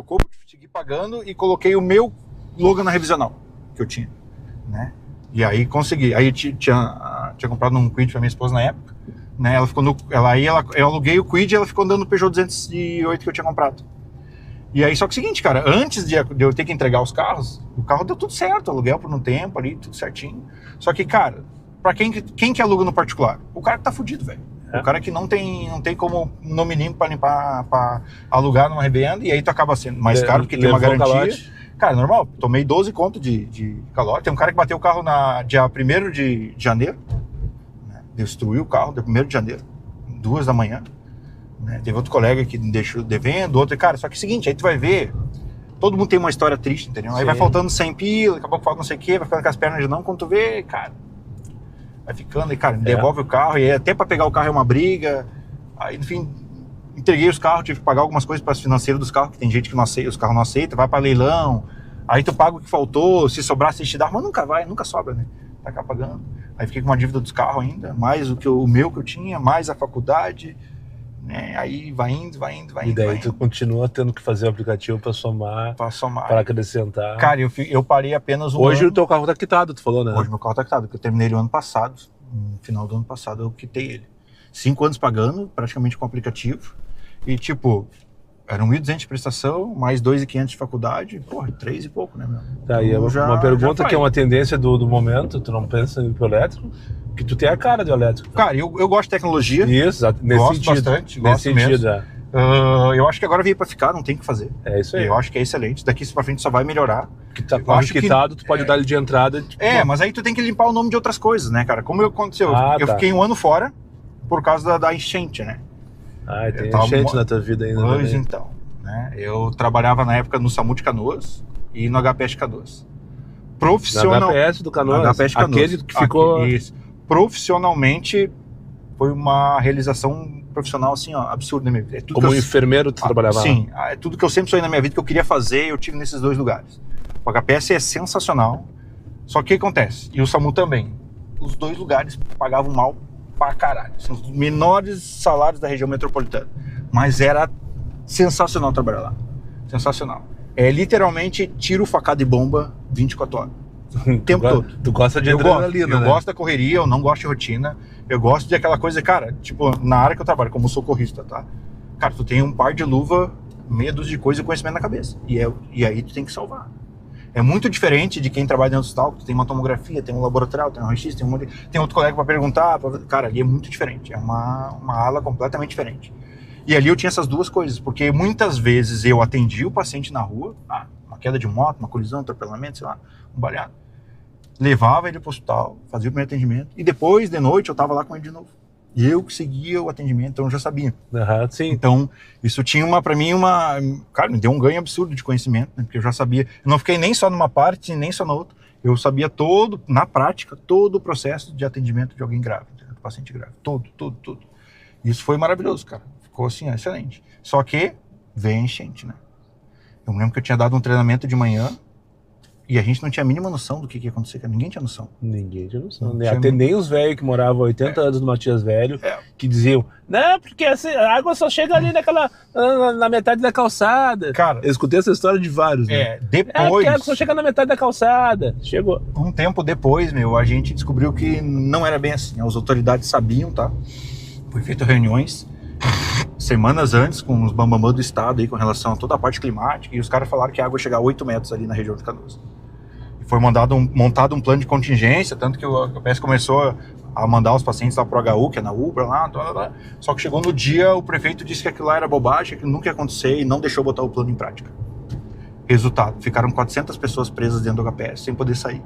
Cobalt, segui pagando e coloquei o meu Logan na revisional, que eu tinha, né? E aí consegui. Aí eu tinha comprado um Kwid pra minha esposa na época, né? Ela ficou eu aluguei o Kwid e ela ficou andando no Peugeot 208 que eu tinha comprado. E aí, só que é o seguinte, cara, antes de eu ter que entregar os carros, o carro deu tudo certo, aluguel por um tempo ali, tudo certinho. Só que, cara, pra quem que aluga no particular? O cara que tá fudido, velho. O cara que não tem como nome limpo pra alugar numa revenda, e aí tu acaba sendo mais caro, porque tem uma garantia. Calote. Cara, normal, tomei 12 conto de calote. Tem um cara que bateu o carro dia 1º de janeiro, né? Destruiu o carro dia 1º de janeiro, 2 da manhã. Né? Teve outro colega que me deixou devendo, outro. Cara, só que é o seguinte, aí tu vai ver, todo mundo tem uma história triste, entendeu? Sim. Aí vai faltando 100 pila, daqui a pouco falta não sei o quê, vai ficando com as pernas de não, quando tu vê, cara, vai ficando, e cara, me devolve o carro, e aí até pra pegar o carro é uma briga. Aí, enfim, entreguei os carros, tive que pagar algumas coisas para as financeiras dos carros, que tem gente que não aceita, os carros não aceitam, vai para leilão, aí tu paga o que faltou, se sobrar, se te dá, mas nunca sobra, né? Tá cá pagando. Aí fiquei com uma dívida dos carros ainda, mais o meu que eu tinha, mais a faculdade, né? Aí vai indo. E daí tu continua tendo que fazer o aplicativo para somar, para acrescentar. Cara, eu parei apenas Hoje ano. O teu carro tá quitado, tu falou, né? Hoje meu carro tá quitado, porque eu terminei ele o ano passado, no final do ano passado eu quitei ele. 5 anos pagando, praticamente com o aplicativo, e tipo, eram 1.200 de prestação, mais 2.500 de faculdade, porra, 3 e pouco, né, meu? Tá, e uma pergunta que é uma tendência do momento, tu não pensa em elétrico? Que tu tem a cara do elétrico. Cara, eu gosto de tecnologia. Isso, nesse gosto sentido. Bastante, gosto sentido, mesmo. Eu acho que agora veio pra ficar, não tem o que fazer. É isso aí. Eu acho que é excelente, daqui pra frente só vai melhorar. Que tá quitado, tu pode dar ele de entrada. Tipo, mas aí tu tem que limpar o nome de outras coisas, né, cara? Como aconteceu, eu fiquei 1 ano fora por causa da enchente, né? E tem enchente na tua vida ainda. Pois então, né? Eu trabalhava na época no SAMU de Canoas e no HPS de Canoas. No HPS do Canoas? No HPS de Canoas. Aquele que ficou... Isso. Profissionalmente, foi uma realização profissional, assim, ó, absurda na minha vida. Como enfermeiro tu trabalhava lá? Sim, é tudo que eu sempre sonhei na minha vida, que eu queria fazer, eu tive nesses 2 lugares. O HPS é sensacional, só que o que acontece? E o SAMU também. Os 2 lugares pagavam mal pra caralho. São os menores salários da região metropolitana. Mas era sensacional trabalhar lá. Sensacional. É literalmente tiro, facada e bomba 24 horas. O tempo todo. Tu gosta de adrenalina, né? Eu gosto da correria, eu não gosto de rotina. Eu gosto de aquela coisa, cara, tipo, na área que eu trabalho, como socorrista, tá? Cara, tu tem um par de luva, meia dúzia de coisa e conhecimento na cabeça. E aí tu tem que salvar. É muito diferente de quem trabalha dentro do hospital, que tem uma tomografia, tem um laboratório, tem um raio-x, tem outro colega para perguntar. Cara, ali é muito diferente. É uma ala completamente diferente. E ali eu tinha essas 2 coisas, porque muitas vezes eu atendi o paciente na rua, uma queda de moto, uma colisão, um atropelamento, sei lá, um baleado. Levava ele pro hospital, fazia o primeiro atendimento, e depois, de noite, eu tava lá com ele de novo. E eu que seguia o atendimento, então eu já sabia. Sim. Então, isso tinha pra mim cara, me deu um ganho absurdo de conhecimento, né? Porque eu já sabia. Eu não fiquei nem só numa parte, nem só na outra. Eu sabia na prática, todo o processo de atendimento de alguém grávido, do paciente grávido. Tudo. Isso foi maravilhoso, cara. Ficou assim, excelente. Só que veio a enchente, né? Eu me lembro que eu tinha dado um treinamento de manhã e a gente não tinha a mínima noção do que ia acontecer, cara. Ninguém tinha noção. Até nem os velhos que moravam 80 anos no Matias Velho, que diziam, não, porque a água só chega ali na metade da calçada. Cara, eu escutei essa história de vários, né? Depois... porque a água só chega na metade da calçada. Chegou. Um tempo depois, a gente descobriu que não era bem assim. As autoridades sabiam, tá? Foi feito reuniões semanas antes com os bambambam do estado aí com relação a toda a parte climática, e os caras falaram que a água ia chegar a 8 metros ali na região de Canoas. E foi montado um plano de contingência, tanto que o AGPS começou a mandar os pacientes lá pro HU, que é na UBRA lá, só que chegou no dia, o prefeito disse que aquilo lá era bobagem, que nunca ia acontecer e não deixou botar o plano em prática. Resultado, ficaram 400 pessoas presas dentro do HPS sem poder sair,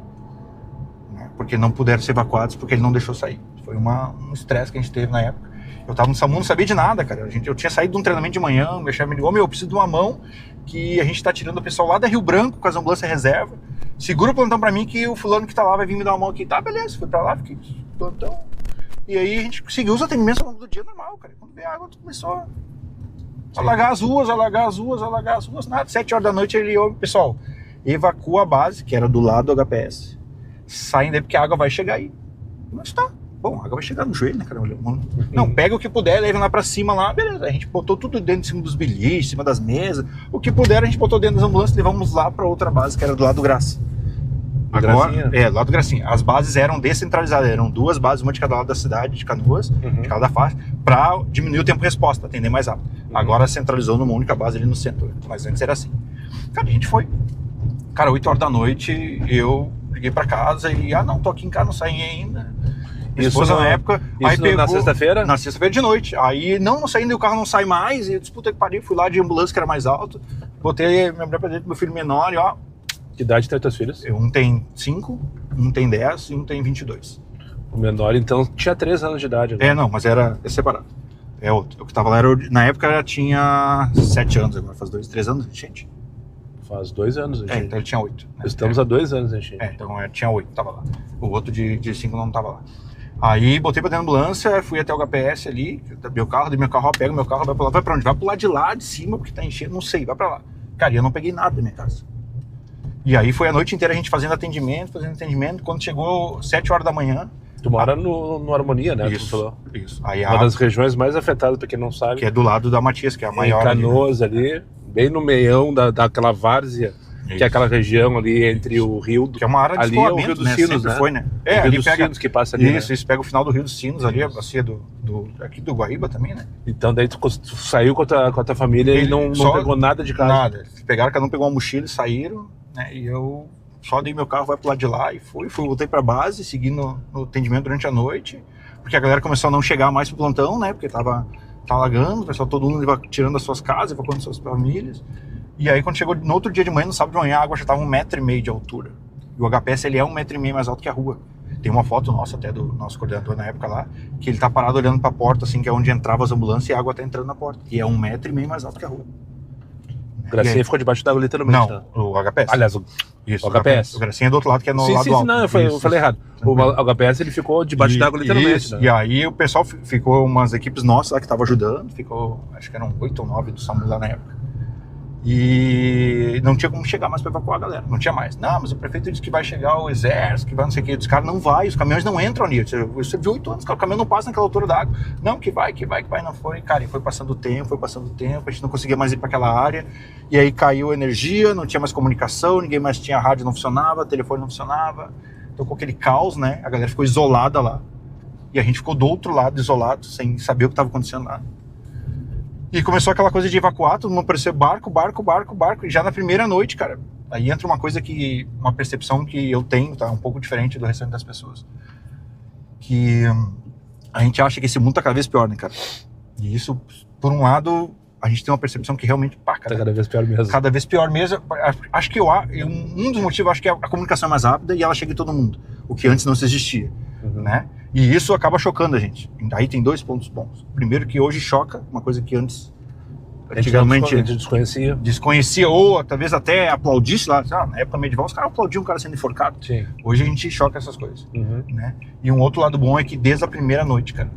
né? Porque não puderam ser evacuados porque ele não deixou sair. Foi um estresse que a gente teve na época. Eu tava no SAMU, não sabia de nada, cara. Eu tinha saído de um treinamento de manhã, meu chefe me ligou, eu preciso de uma mão que a gente tá tirando o pessoal lá da Rio Branco com as ambulâncias reserva. Segura o plantão pra mim que o fulano que tá lá vai vir me dar uma mão aqui. Tá, beleza, fui pra lá, fiquei no plantão. E aí a gente seguiu os atendimentos ao longo do dia normal, cara. Quando veio a água, começou a alagar as ruas, nada. 7 horas da noite ele, pessoal, evacua a base, que era do lado do HPS. Saem daí porque a água vai chegar aí. Mas tá. Bom, a água vai chegar no joelho, né, cara? Não, pega o que puder, leva lá pra cima lá, beleza. A gente botou tudo dentro de cima dos bilhetes, em cima das mesas. O que puder, a gente botou dentro das ambulâncias e levamos lá pra outra base, que era do lado do Graça. Agora, do lado do Gracinha. As bases eram descentralizadas, eram 2 bases, uma de cada lado da cidade, de Canoas, de cada face, pra diminuir o tempo de resposta, atender mais rápido. Agora centralizou numa única base ali no centro, mas antes era assim. Cara, a gente foi. Cara, 8 horas da noite, eu liguei pra casa e, não, tô aqui em casa, não saí ainda. Isso na época, aí pegou, na sexta-feira? Na sexta-feira de noite. Aí não saindo e o carro não sai mais. E eu disputa que pariu, fui lá de ambulância que era mais alto. Botei minha mulher pra dentro, meu filho menor e ó. Que idade tem teus filhos? Um tem 5, um tem 10 e um tem 22. O menor então tinha 3 anos de idade. Agora. Não, mas é separado. É outro. O que tava lá na época tinha 7 anos, agora faz 3 anos, gente. Faz 2 anos, gente. Então ele tinha 8. Né? Estamos há 2 anos, gente. Então tinha 8, tava lá. O outro de 5 não tava lá. Aí botei pra dentro da ambulância, fui até o HPS ali, meu carro, dei meu carro, pega meu carro, vai pra lá, vai pra onde? Vai pro lado de lá, de cima, porque tá enchendo, não sei, vai pra lá. Cara, e eu não peguei nada da minha casa. E aí foi a noite inteira a gente fazendo atendimento, quando chegou 7 horas da manhã... Tu mora no Harmonia, né? Isso. Aí uma das regiões mais afetadas, pra quem não sabe. Que é do lado da Matias, que é a maior. Em Canoas ali, bem no meião daquela várzea. Isso. Que é aquela região ali entre o rio... Que é uma área de ali é o Rio dos Sinos, né? Foi, né? O Rio dos Sinos que passa ali, Isso, pega o final do Rio dos Sinos ali, a bacia aqui do Guaíba também, né? Então daí tu saiu com a tua família e não pegou nada de casa? Nada. Pegaram, cada um pegou uma mochila e saíram, né? E eu só dei meu carro, vai pro lado de lá e voltei pra base, segui no atendimento durante a noite, porque a galera começou a não chegar mais pro plantão, né? Porque tava alagando, o pessoal todo mundo tirando as suas casas, evacuando suas famílias. E aí quando chegou no outro dia de manhã, no sábado de manhã, a água já estava 1,5 m de altura. E o HPS ele é 1,5 m mais alto que a rua. Tem uma foto nossa até do nosso coordenador na época lá, que ele tá parado olhando pra porta, assim, que é onde entrava as ambulâncias e a água tá entrando na porta. E é 1,5 m mais alto que a rua. O Gracinha ficou debaixo d'água literalmente. Não, né? o HPS. Aliás, o HPS. O Gracinha é do outro lado, que é no lado alto. Não, eu falei errado. O HPS ele ficou debaixo d'água literalmente. Né? E aí o pessoal ficou, umas equipes nossas lá que estavam ajudando, acho que eram 8 ou 9 do SAMU lá na época. E não tinha como chegar mais para evacuar a galera, não tinha mais. Não, mas o prefeito disse que vai chegar o exército, que vai não sei o que. Os caras não vai, os caminhões não entram ali. Você viu 8 anos, o caminhão não passa naquela altura da água. Não, que vai, não foi. Cara, e foi passando o tempo, a gente não conseguia mais ir para aquela área. E aí caiu a energia, não tinha mais comunicação, ninguém mais tinha rádio, não funcionava, telefone não funcionava. Então com aquele caos, né, a galera ficou isolada lá. E a gente ficou do outro lado, isolado, sem saber o que estava acontecendo lá. E começou aquela coisa de evacuar, todo mundo apareceu barco. E já na primeira noite, cara, aí entra uma percepção que eu tenho, tá? Um pouco diferente do restante das pessoas. Que a gente acha que esse mundo tá cada vez pior, né, cara? E isso, por um lado, a gente tem uma percepção que realmente, cara, tá cada vez pior mesmo. Cada vez pior mesmo. Acho que um dos motivos, acho que a comunicação é mais rápida e ela chega em todo mundo. O que antes não se existia, né? E isso acaba chocando a gente. Aí tem 2 pontos bons. Primeiro que hoje choca, uma coisa que antigamente a gente desconhecia ou talvez até aplaudisse lá. Na época medieval os caras aplaudiam um cara sendo enforcado. Sim. Hoje a gente choca essas coisas. Né? E um outro lado bom é que desde a primeira noite, cara,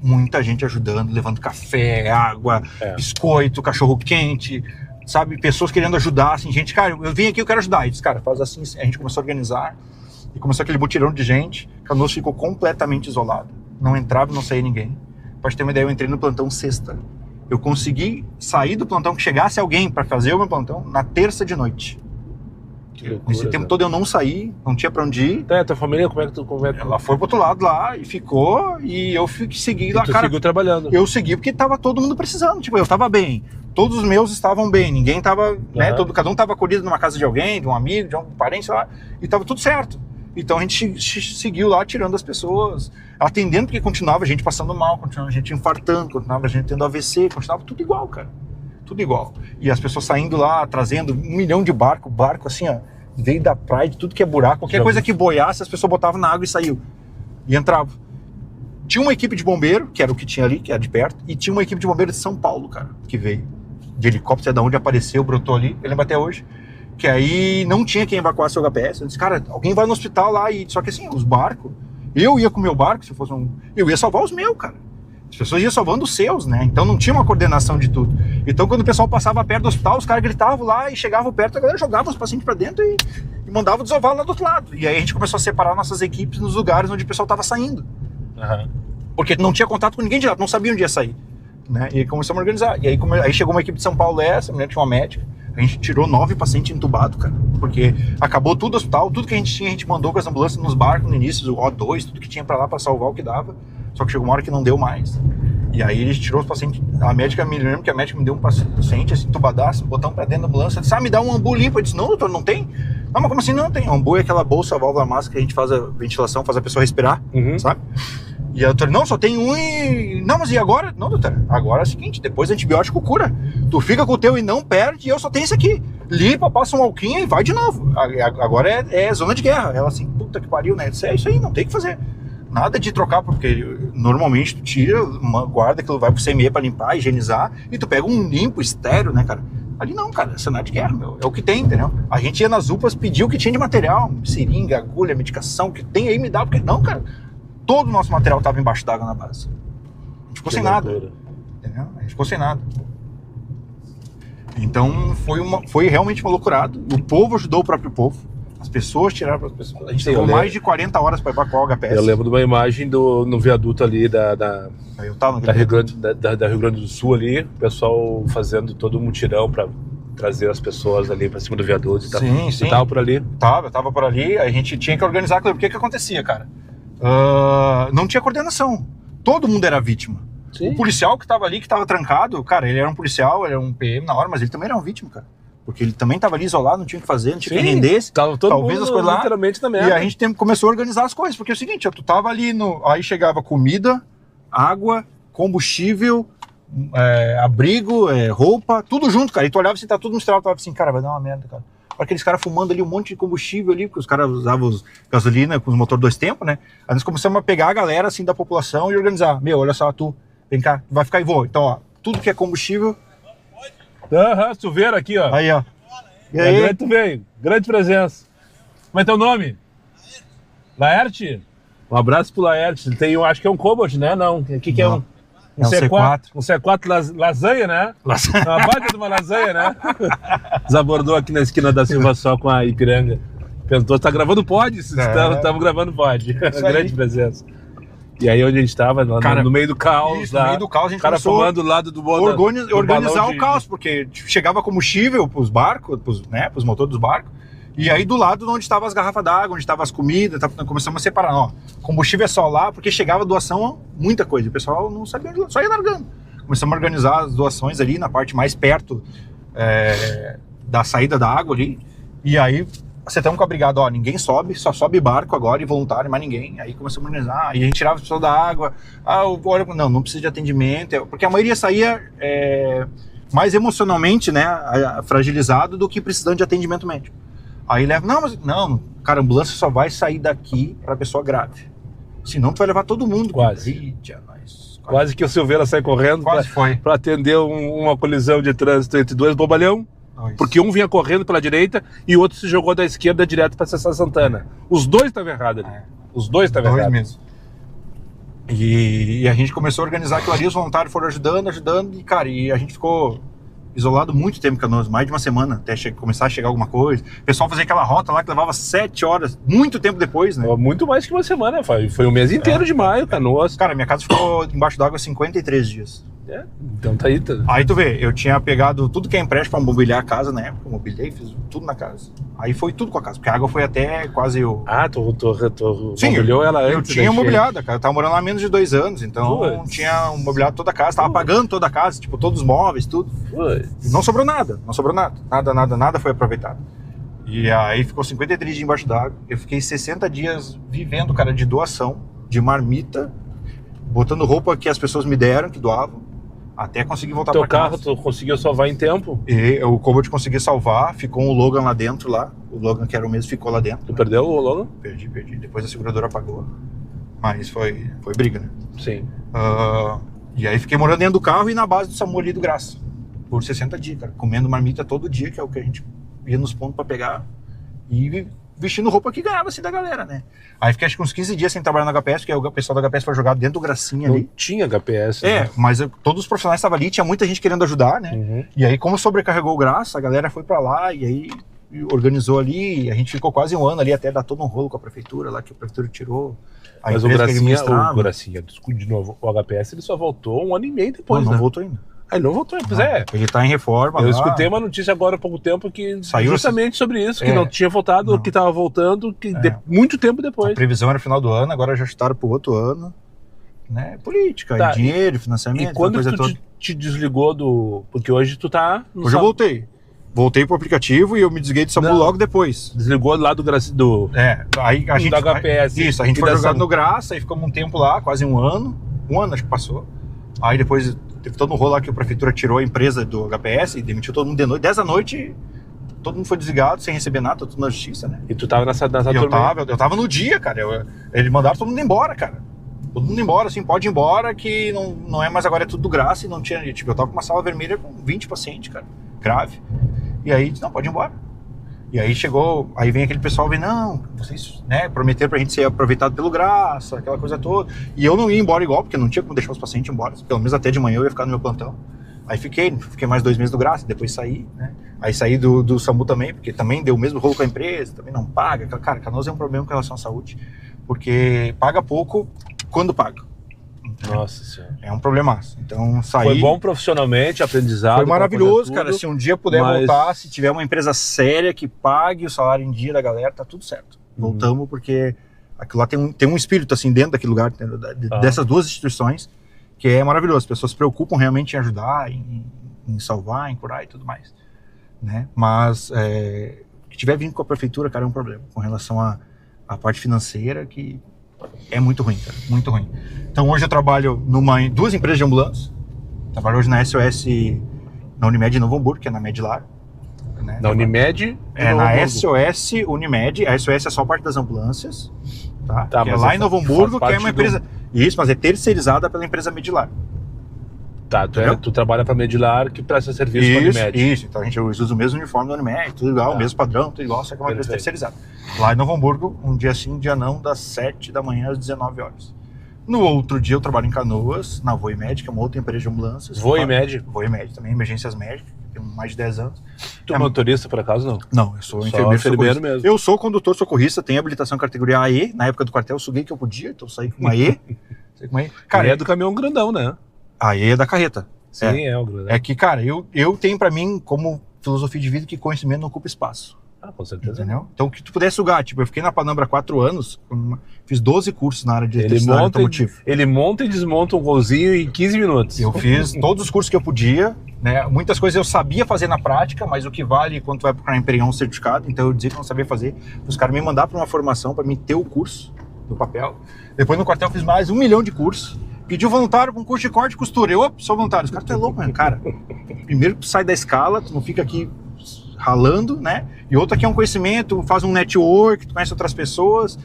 muita gente ajudando, levando café, água, biscoito, cachorro quente, sabe? Pessoas querendo ajudar, assim, gente, cara, eu vim aqui, eu quero ajudar. E disse, cara, faz assim, a gente começou a organizar e começou aquele mutirão de gente. Canoas ficou completamente isolado. Não entrava e não saía ninguém. Pra te ter uma ideia, eu entrei no plantão sexta. Eu consegui sair do plantão, que chegasse alguém para fazer o meu plantão na terça de noite. Que loucura, nesse tempo todo eu não saí, não tinha para onde ir. Tua família, como é que Ela foi pro outro lado lá e ficou, e eu segui lá, cara. Seguiu trabalhando. Eu segui porque tava todo mundo precisando, tipo, eu tava bem. Todos os meus estavam bem, ninguém tava, né, cada um tava acolhido numa casa de alguém, de um amigo, de um parente, sei lá, e tava tudo certo. Então a gente seguiu lá tirando as pessoas, atendendo, porque continuava a gente passando mal, continuava a gente infartando, continuava a gente tendo AVC, continuava tudo igual, cara. Tudo igual. E as pessoas saindo lá, trazendo 1 milhão de barco assim, ó, veio da praia, de tudo que é buraco, qualquer coisa que boiasse, as pessoas botavam na água e saiu. E entrava. Tinha uma equipe de bombeiro, que era o que tinha ali, que era de perto, e tinha uma equipe de bombeiro de São Paulo, cara, que veio. De helicóptero, da onde apareceu, brotou ali, eu lembro até hoje. Que aí não tinha quem evacuasse o HPS. Eu disse, cara, alguém vai no hospital lá. Só que assim, os barcos, eu ia com o meu barco, se fosse eu ia salvar os meus, cara. As pessoas iam salvando os seus, né? Então não tinha uma coordenação de tudo. Então quando o pessoal passava perto do hospital, os caras gritavam lá e chegavam perto, a galera jogava os pacientes pra dentro e mandava desovar lá do outro lado. E aí a gente começou a separar nossas equipes nos lugares onde o pessoal tava saindo. Porque não tinha contato com ninguém de lá, não sabia onde ia sair. Né? E aí começamos a organizar. E aí chegou uma equipe de São Paulo, essa mulher tinha uma médica. A gente tirou 9 pacientes entubados, cara. Porque acabou tudo o hospital, tudo que a gente tinha, a gente mandou com as ambulâncias nos barcos no início, o O2, tudo que tinha pra lá pra salvar o que dava. Só que chegou uma hora que não deu mais. E aí a gente tirou os pacientes. A médica, me lembro que a médica me deu um paciente assim, entubadaço, botamos pra dentro da ambulância. Ela disse, me dá um ambu limpo. Eu disse, não, doutor, não tem? Não, mas como assim não tem? Ambu é aquela bolsa, a válvula máscara que a gente faz a ventilação, faz a pessoa respirar, sabe? E a doutora, não, só tem um e... Não, mas e agora? Não, doutora, agora é o seguinte, depois antibiótico cura. Tu fica com o teu e não perde, e eu só tenho esse aqui. Limpa, passa um alquinho e vai de novo. Agora é zona de guerra. Ela assim, puta que pariu, né? Eu disse, é isso aí, não tem o que fazer. Nada de trocar, porque normalmente tu tira, guarda aquilo, vai pro CME pra limpar, higienizar, e tu pega um limpo, estéreo, né, cara? Ali não, cara, é cenário de guerra, meu. É o que tem, entendeu? A gente ia nas UPAs, pedia o que tinha de material, seringa, agulha, medicação, que tem aí, me dá, porque não, cara. Todo o nosso material estava embaixo d'água na base. A gente ficou sem nada. Entendeu? A gente ficou sem nada. Então foi realmente uma loucurada. O povo ajudou o próprio povo. As pessoas tiraram as pessoas. A gente levou mais de 40 horas para evacuar o HPS. Eu lembro de uma imagem no viaduto ali da Rio Grande do Sul ali, o pessoal fazendo todo um mutirão para trazer as pessoas ali para cima do viaduto. Sim. Você tava por ali? Tava por ali. A gente tinha que organizar aquilo. O que acontecia, cara? Não tinha coordenação. Todo mundo era vítima. Sim. O policial que estava ali, que estava trancado, cara, ele era um policial, ele era um PM na hora, mas ele também era um vítima, cara. Porque ele também estava ali isolado, não tinha o que fazer, não tinha quem rendesse. Tava todo talvez mundo, as coisas lá. Literalmente também. E a gente começou a organizar as coisas, porque é o seguinte, tu tava ali aí chegava comida, água, combustível, abrigo, roupa, tudo junto, cara. E tu olhava assim, tá tudo misturado, tu falava assim, cara, vai dar uma merda, cara. Aqueles caras fumando ali um monte de combustível ali, porque os caras usavam gasolina com os motores 2 tempos, né? Aí nós começamos a pegar a galera assim da população e organizar. Meu, olha só, tu, vem cá, vai ficar e voa. Então, ó, tudo que é combustível. Silveira aqui, ó. Aí, ó. E aí? Tu veio, grande presença. Como é teu nome? Laerte? Um abraço pro Laerte. Ele tem, acho que é um Cobalt, né? Não, o que é um C4? Um C4 lasanha, né? Uma baita de uma lasanha, né? Desabordou aqui na esquina da Silva Só com a Ipiranga. Perguntou, tá gravando pod? Estamos gravando pod. Grande presença. E aí onde a gente estava, no meio do caos. Isso, no meio do caos, a gente cara fumando do lado do organizar o caos, porque chegava combustível pros barcos, pros motores dos barcos, e aí do lado onde estavam as garrafas d'água, onde estavam as comidas, começamos a separar, ó, combustível é só lá, porque chegava doação, muita coisa, o pessoal não sabia, só ia largando. Começamos a organizar as doações ali na parte mais perto da saída da água ali, e aí acertamos com a brigada, ó, ninguém sobe, só sobe barco agora e voluntário, mais ninguém. Aí começamos a organizar, aí a gente tirava as pessoas da água, não precisa de atendimento, porque a maioria saía mais emocionalmente, né, fragilizado do que precisando de atendimento médico. Aí leva, não, cara, a ambulância só vai sair daqui para pessoa grave. Senão tu vai levar todo mundo. Quase. Eita, Quase que o Silveira sai correndo para atender uma colisão de trânsito entre dois bobalhão, porque um vinha correndo pela direita e o outro se jogou da esquerda direto para acessar Santana. Os dois estavam errados ali. Os dois estavam errados. Mesmo. E a gente começou a organizar aquilo ali, os voluntários foram ajudando, e cara, e a gente ficou isolado muito tempo em Canoas, mais de uma semana, até começar a chegar alguma coisa. O pessoal fazia aquela rota lá que levava 7 horas, muito tempo depois, né? Muito mais que uma semana, foi um mês inteiro de maio, Canoas. Cara, minha casa ficou embaixo d'água 53 dias. Então tá aí. Aí tu vê, eu tinha pegado tudo que é empréstimo pra mobiliar a casa na época, eu mobilei, fiz tudo na casa. Aí foi tudo com a casa, porque a água foi até quase o... Sim, mobiliou ela antes. Eu tinha mobiliado, cara, eu tava morando lá há menos de 2 anos, então tinha mobiliado toda a casa, tava pagando toda a casa, tipo, todos os móveis, tudo. Não sobrou nada, nada foi aproveitado. E aí ficou 53 dias embaixo d'água, eu fiquei 60 dias vivendo, cara, de doação, de marmita, botando roupa que as pessoas me deram, que doavam, até conseguir voltar pra casa. Teu carro, tu conseguiu salvar em tempo? E o Cobalt consegui salvar, ficou um Logan lá dentro, o Logan que era o mesmo ficou lá dentro. Tu perdeu o Logan? Perdi, depois a seguradora apagou, mas foi briga, né? Sim. E aí fiquei morando dentro do carro e na base do SAMU ali do Graça, por 60 dias, cara, comendo marmita todo dia, que é o que a gente ia nos pontos pra pegar, e vestindo roupa que ganhava assim da galera, né? Aí fiquei acho que uns 15 dias sem trabalhar no HPS, porque o pessoal do HPS foi jogado dentro do Gracinha ali. Não tinha HPS. Né? Mas todos os profissionais estavam ali, tinha muita gente querendo ajudar, né? Uhum. E aí, como sobrecarregou o Graça, a galera foi pra lá e aí organizou ali, e a gente ficou quase um ano ali até dar todo um rolo com a prefeitura lá, que a prefeitura tirou. Mas o Gracinha, desculpe de novo, o HPS ele só voltou 1 ano e meio depois, não voltou ainda. Ele não voltou, pois é. Ele tá em reforma. Eu escutei uma notícia agora há pouco tempo que saiu justamente sobre isso, que não tinha voltado, que tava voltando muito tempo depois. A previsão era final do ano, agora já chutaram pro outro ano. Né? Política, dinheiro, financiamento. E quando tu te desligou do... Porque hoje tu tá... Hoje eu voltei. Voltei pro aplicativo e eu me desliguei do SAMU logo depois. Desligou lá do aí a gente... Do HPS. Isso, a gente foi jogado no Graça, aí ficamos um tempo lá, quase um ano. Um ano acho que passou. Aí depois... Teve todo um rolo lá que a prefeitura tirou a empresa do HPS e demitiu todo mundo de noite. 10 da noite, todo mundo foi desligado, sem receber nada, tudo na justiça, né? E tu tava nessa turma? Eu tava no dia, cara. Eles mandaram todo mundo embora, cara. Todo mundo embora, assim, pode ir embora, que não é mais agora, é tudo do Graça e não tinha... Tipo, eu tava com uma sala vermelha com 20 pacientes, cara, grave. E aí, não, pode ir embora. E aí aí vem aquele pessoal, não, vocês, né, prometeram pra gente ser aproveitado pelo Graça, aquela coisa toda. E eu não ia embora igual, porque não tinha como deixar os pacientes embora. Pelo menos até de manhã eu ia ficar no meu plantão. Aí fiquei mais 2 meses do Graça, depois saí, né. Aí saí do SAMU também, porque também deu o mesmo rolo com a empresa, também não paga. Cara, Canoas é um problema com relação à saúde, porque paga pouco quando paga. Nossa Senhora. É um problemaço. Então saí. Foi bom profissionalmente, aprendizado. Foi maravilhoso, cara. Se um dia puder voltar, se tiver uma empresa séria que pague o salário em dia da galera, tá tudo certo. Voltamos porque aquilo lá tem um espírito assim dentro daquele lugar, dessas duas instituições, que é maravilhoso. As pessoas se preocupam realmente em ajudar, em salvar, em curar e tudo mais. Né? Mas o que tiver vindo com a prefeitura, cara, é um problema. Com relação à parte financeira, que é muito ruim, cara. Muito ruim. Então hoje eu trabalho em 2 empresas de ambulância. Trabalho hoje na SOS, na Unimed Novo Hamburgo, que é na Medilar. Né? Na Unimed? Na SOS Unimed. A SOS é só parte das ambulâncias. Tá, que é lá em Novo Hamburgo, que é uma empresa... Isso, mas é terceirizada pela empresa Medilar. Tá, tu trabalha para Medilar, que presta serviço para a Unimed. Isso, então a gente usa o mesmo uniforme da Unimed, tudo igual, o mesmo padrão, tudo igual, só que é uma empresa terceirizada. Lá em Novo Hamburgo, um dia sim, um dia não, das 7 da manhã às 19 horas. No outro dia eu trabalho em Canoas, na Voimed, que é uma outra empresa de ambulâncias. Voimed também, emergências médicas, tenho mais de 10 anos. Tu é motorista, por acaso, não? Não, eu sou enfermeiro mesmo. Eu sou condutor socorrista, tenho habilitação categoria AE, na época do quartel eu suguei que eu podia, então eu saí com uma E. Cara, é do caminhão grandão, né? A E é da carreta. Sim, é o grandão. É que, cara, eu tenho pra mim como filosofia de vida que conhecimento não ocupa espaço. Com certeza. Entendeu? Então, que tu pudesse sugar, tipo, eu fiquei na Panambra 4 anos, fiz 12 cursos na área de eletricidade automotiva. Ele monta e desmonta um golzinho em 15 minutos. Eu fiz todos os cursos que eu podia, né? Muitas coisas eu sabia fazer na prática, mas o que vale quando tu vai procurar empregar um certificado, então eu dizia que não sabia fazer. Os caras me mandaram para uma formação para mim ter o curso no papel. Depois no quartel eu fiz mais 1 milhão de cursos. Pedi um voluntário para um curso de corte e costura. Eu, sou voluntário. Os caras, tu é louco, mano. Cara, primeiro tu sai da escala, tu não fica aqui ralando, né? E outra que é um conhecimento, faz um network, tu conhece outras pessoas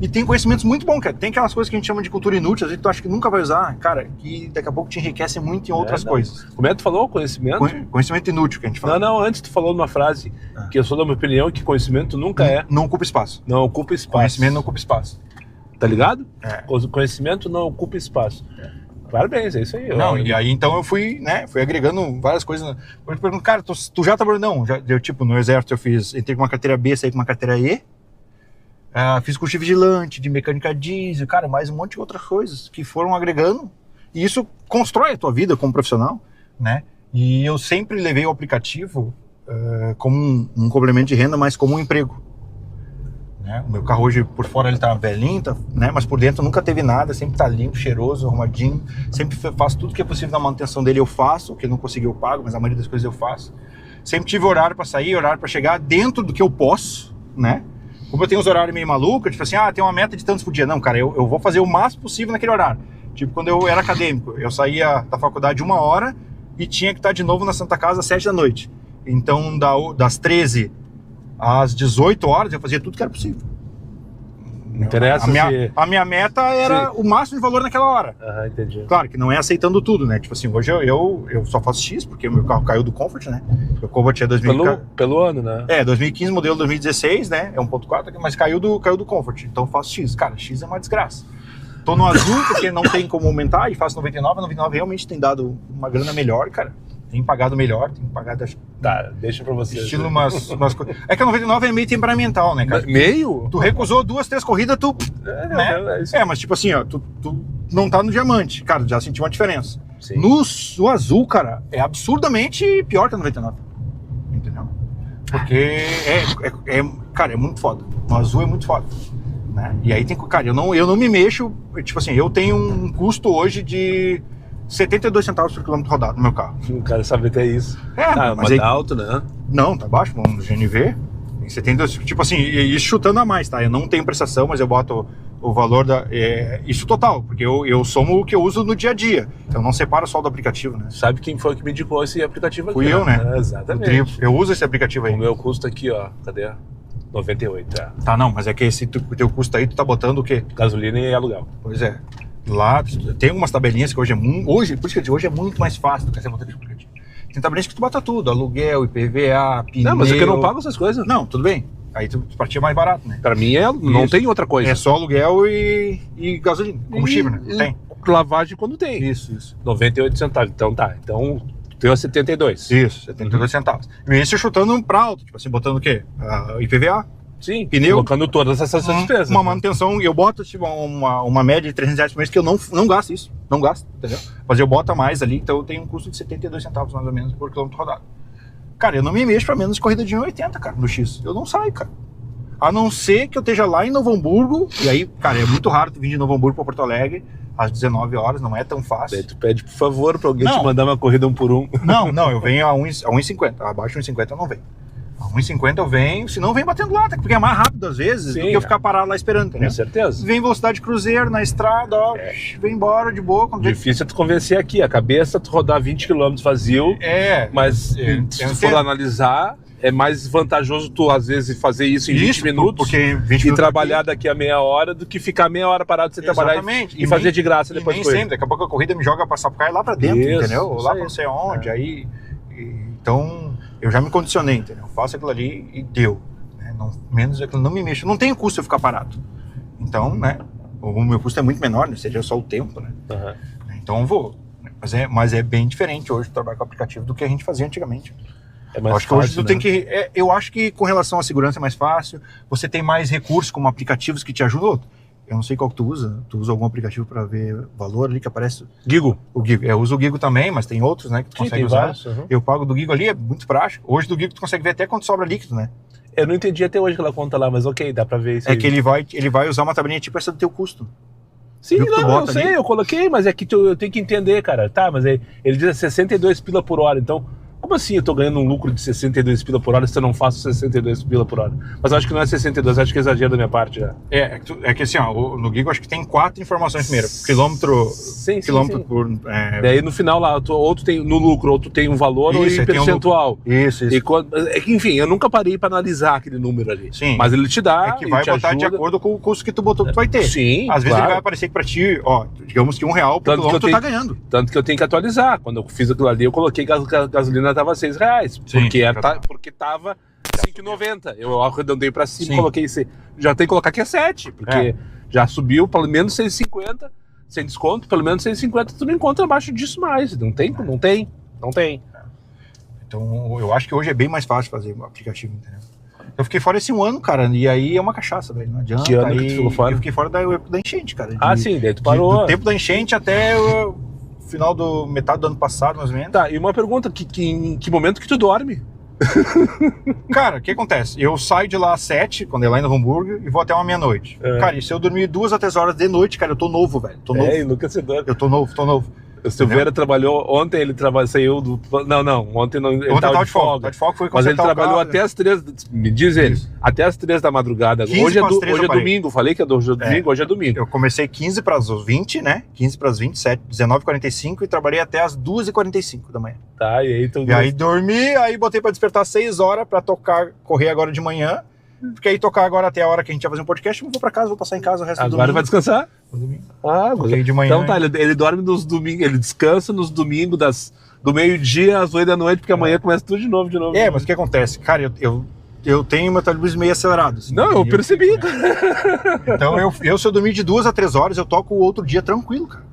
e tem conhecimentos muito bons, cara. Tem aquelas coisas que a gente chama de cultura inútil, às vezes tu acha que nunca vai usar, cara, que daqui a pouco te enriquece muito em outras coisas. Como é que tu falou? Conhecimento? Conhecimento inútil que a gente fala. Não, antes tu falou numa frase que eu sou da minha opinião que conhecimento nunca Não ocupa espaço. Não ocupa espaço. Conhecimento não ocupa espaço. Tá ligado? É. O conhecimento não ocupa espaço. Parabéns, é isso aí. E aí então eu fui, né, fui agregando várias coisas. Eu pergunto, cara, tu já trabalhou? Não, eu tipo, no exército eu entrei com uma carteira B, saí com uma carteira E. Fiz curso de vigilante, de mecânica diesel, cara, mais um monte de outras coisas que foram agregando. E isso constrói a tua vida como profissional, né? E eu sempre levei o aplicativo como um complemento de renda, mas como um emprego. Né? O meu carro hoje, por fora, ele tá velhinho, né? Mas por dentro nunca teve nada, sempre tá limpo, cheiroso, arrumadinho. Sempre faço tudo que é possível na manutenção dele, eu faço. O que eu não consegui eu pago, mas a maioria das coisas eu faço. Sempre tive horário para sair, horário para chegar, dentro do que eu posso, né? Como eu tenho uns horários meio malucos, tipo assim, tem uma meta de tantos por dia. Não, cara, eu vou fazer o máximo possível naquele horário. Tipo, quando eu era acadêmico, eu saía da faculdade 1h e tinha que estar de novo na Santa Casa às 7 da noite. Então, das 13 às 18 horas, eu fazia tudo que era possível. Não interessa a minha meta era o máximo de valor naquela hora. Entendi. Claro que não é aceitando tudo, né? Tipo assim, hoje eu só faço X, porque o meu carro caiu do Comfort, né? O Comfort é 2015. Pelo ano, né? 2015, modelo 2016, né? É 1.4, mas caiu do Comfort. Então eu faço X. Cara, X é uma desgraça. Tô no azul, porque não tem como aumentar, e faço 99. 99 realmente tem dado uma grana melhor, cara. Tem pagado melhor, tem pagado... Tá, deixa pra você. Estilo umas coisas... É que a 99 é meio temperamental, né, cara? Meio? Tu recusou 2, 3 corridas, tu... mas tipo assim, ó, tu não tá no diamante. Cara, já senti uma diferença. Sim. No azul, cara, é absurdamente pior que a 99. Entendeu? Porque cara, é muito foda. No azul é muito foda. Né? E aí tem... Cara, eu não me mexo... Tipo assim, eu tenho um custo hoje de... 72 centavos por quilômetro rodado no meu carro. O cara sabe até isso. Mas tá alto, né? Não, tá baixo, vamos no GNV. Em 72, tipo assim, isso chutando a mais, tá? Eu não tenho prestação, mas eu boto o valor isso total, porque eu somo o que eu uso no dia a dia. Eu não separo só do aplicativo, né? Sabe quem foi que me indicou esse aplicativo aqui? Fui eu, né? Exatamente. Eu uso esse aplicativo aí. O meu custo aqui, ó, cadê? 98, Tá, não, mas é que esse teu custo aí, tu tá botando o quê? Gasolina e aluguel. Pois é. Lá tem algumas tabelinhas que hoje é muito mais fácil do que você botar de aplicativo. Tem tabelinhas que tu bota tudo, aluguel, IPVA, pneu... Não, mas é que eu não pago essas coisas. Não, tudo bem. Aí tu partia mais barato, né? Pra mim não tem outra coisa. É só aluguel e gasolina, combustível, né? Tem. Lavagem quando tem. Isso. 98 centavos, então tá. Então deu a 72. Isso, 72 centavos. E isso chutando pra alto, tipo assim, botando o quê? IPVA. Sim, pneu, colocando todas essas despesas. Uma manutenção, eu boto tipo, uma média de 300 reais por mês, que eu não gasto isso, não gasto, entendeu? Mas eu boto a mais ali, então eu tenho um custo de 72 centavos mais ou menos por quilômetro rodado. Cara, eu não me mexo pra menos de corrida de 1,80, cara, no X. Eu não saio, cara. A não ser que eu esteja lá em Novo Hamburgo, e aí, cara, é muito raro tu vir de Novo Hamburgo pra Porto Alegre às 19 horas, não é tão fácil. Daí tu pede, por favor, pra alguém te mandar uma corrida 1 por 1. Não, eu venho a 1,50, abaixo de 1,50 eu não venho. A 1,50 eu venho, se não vem batendo lata, porque é mais rápido às vezes do que eu ficar parado lá esperando, entendeu? Com certeza. Vem velocidade cruzeiro na estrada, ó, vem embora de boa. Difícil é tu convencer aqui, a cabeça tu rodar 20 km vazio, mas se tu for analisar, é mais vantajoso tu às vezes fazer isso em 20 minutos e trabalhar daqui a meia hora do que ficar meia hora parado sem trabalhar e fazer de graça depois de sempre, daqui a pouco a corrida me joga pra Sapucaí lá pra dentro, entendeu? Lá pra não sei onde, aí... Então... Eu já me condicionei, entendeu? Faço aquilo ali e deu. Né? Menos aquilo, não me mexo. Não tem custo eu ficar parado. Então, né? O meu custo é muito menor, né? Seria só o tempo, né? Então eu vou. Mas é bem diferente hoje trabalhar com aplicativo do que a gente fazia antigamente. É mais acho que hoje tu tem que... eu acho que com relação à segurança é mais fácil. Você tem mais recursos como aplicativos que te ajudam. Eu não sei qual que tu usa. Tu usa algum aplicativo para ver valor ali que aparece? Gigo. O Gigo. Eu uso o Gigo também, mas tem outros, né, que tu consegue usar. Vários, Eu pago do Gigo ali, é muito prático. Hoje do Gigo tu consegue ver até quando sobra líquido, né? Eu não entendi até hoje aquela conta lá, mas ok, dá pra ver isso. É que ele vai usar uma tabelinha tipo essa do teu custo. Sim, não, eu sei, eu coloquei, mas é que eu tenho que entender, cara. Tá, mas ele diz 62 pila por hora, então... como assim eu tô ganhando um lucro de 62 pila por hora se eu não faço 62 pila por hora? Mas eu acho que não é 62, acho que é exagero da minha parte já. É que assim, ó, no Gigo acho que tem 4 informações primeiro. Quilômetro por... Daí no final lá, ou tu tem no lucro, ou tu tem um valor, ou em percentual. Isso. Enfim, eu nunca parei para analisar aquele número ali. Sim. Mas ele te dá, que vai botar de acordo com o custo que tu botou que tu vai ter. Sim, às vezes ele vai aparecer que pra ti, ó, digamos que R$1 por quilômetro tu tá ganhando. Tanto que eu tenho que atualizar. Quando eu fiz aquilo ali, eu coloquei que a gasolina tava R$6. Porque tava 5,90. Eu arredondei pra cima, coloquei isso. Já tem que colocar que é 7, porque já subiu pelo menos 6,50. Sem desconto, pelo menos 6,50. Tu não encontra abaixo disso mais. Não tem. Então eu acho que hoje é bem mais fácil fazer o aplicativo, entendeu? Eu fiquei fora esse 1 ano, cara, e aí é uma cachaça, velho, não adianta. Que ano que tu ficou fora? Eu fiquei fora da enchente, cara. Sim, daí tu parou. Do tempo da enchente até o final metade do ano passado, mais ou menos. Tá, e uma pergunta, em que momento que tu dorme? Cara, o que acontece? Eu saio de lá às 7, quando é lá em Novo Hamburgo, e vou até uma meia-noite. Cara, e se eu dormir 2 a 3 horas de noite, cara, eu tô novo, velho. Tô novo. Enlouquecedor. Eu tô novo. O Silveira trabalhou, ontem ele saiu do... Não, ontem não, ele tava de folga. Tá de folga, foi mas ele trabalhou carro, até as 3, me diz ele, até as 3 da madrugada. Hoje é domingo, falei que é domingo, hoje é domingo. Eu comecei 15 para as 20, né? 15 para as 27, 19h45 e trabalhei até as 2h45 da manhã. Tá, e aí dormi, aí botei para despertar 6 horas para correr agora de manhã. Porque aí tocar agora até a hora que a gente vai fazer um podcast, eu vou pra casa, vou passar em casa o resto do domingo. Agora vai descansar? No domingo. De manhã. Então tá, ele dorme nos domingos, ele descansa nos domingos do meio-dia às 8 da noite, porque amanhã começa tudo de novo. Mas o que acontece? Cara, eu tenho metabolismo meio acelerado. Assim, não, eu percebi. Então se eu dormir de 2 a 3 horas, eu toco o outro dia tranquilo, cara.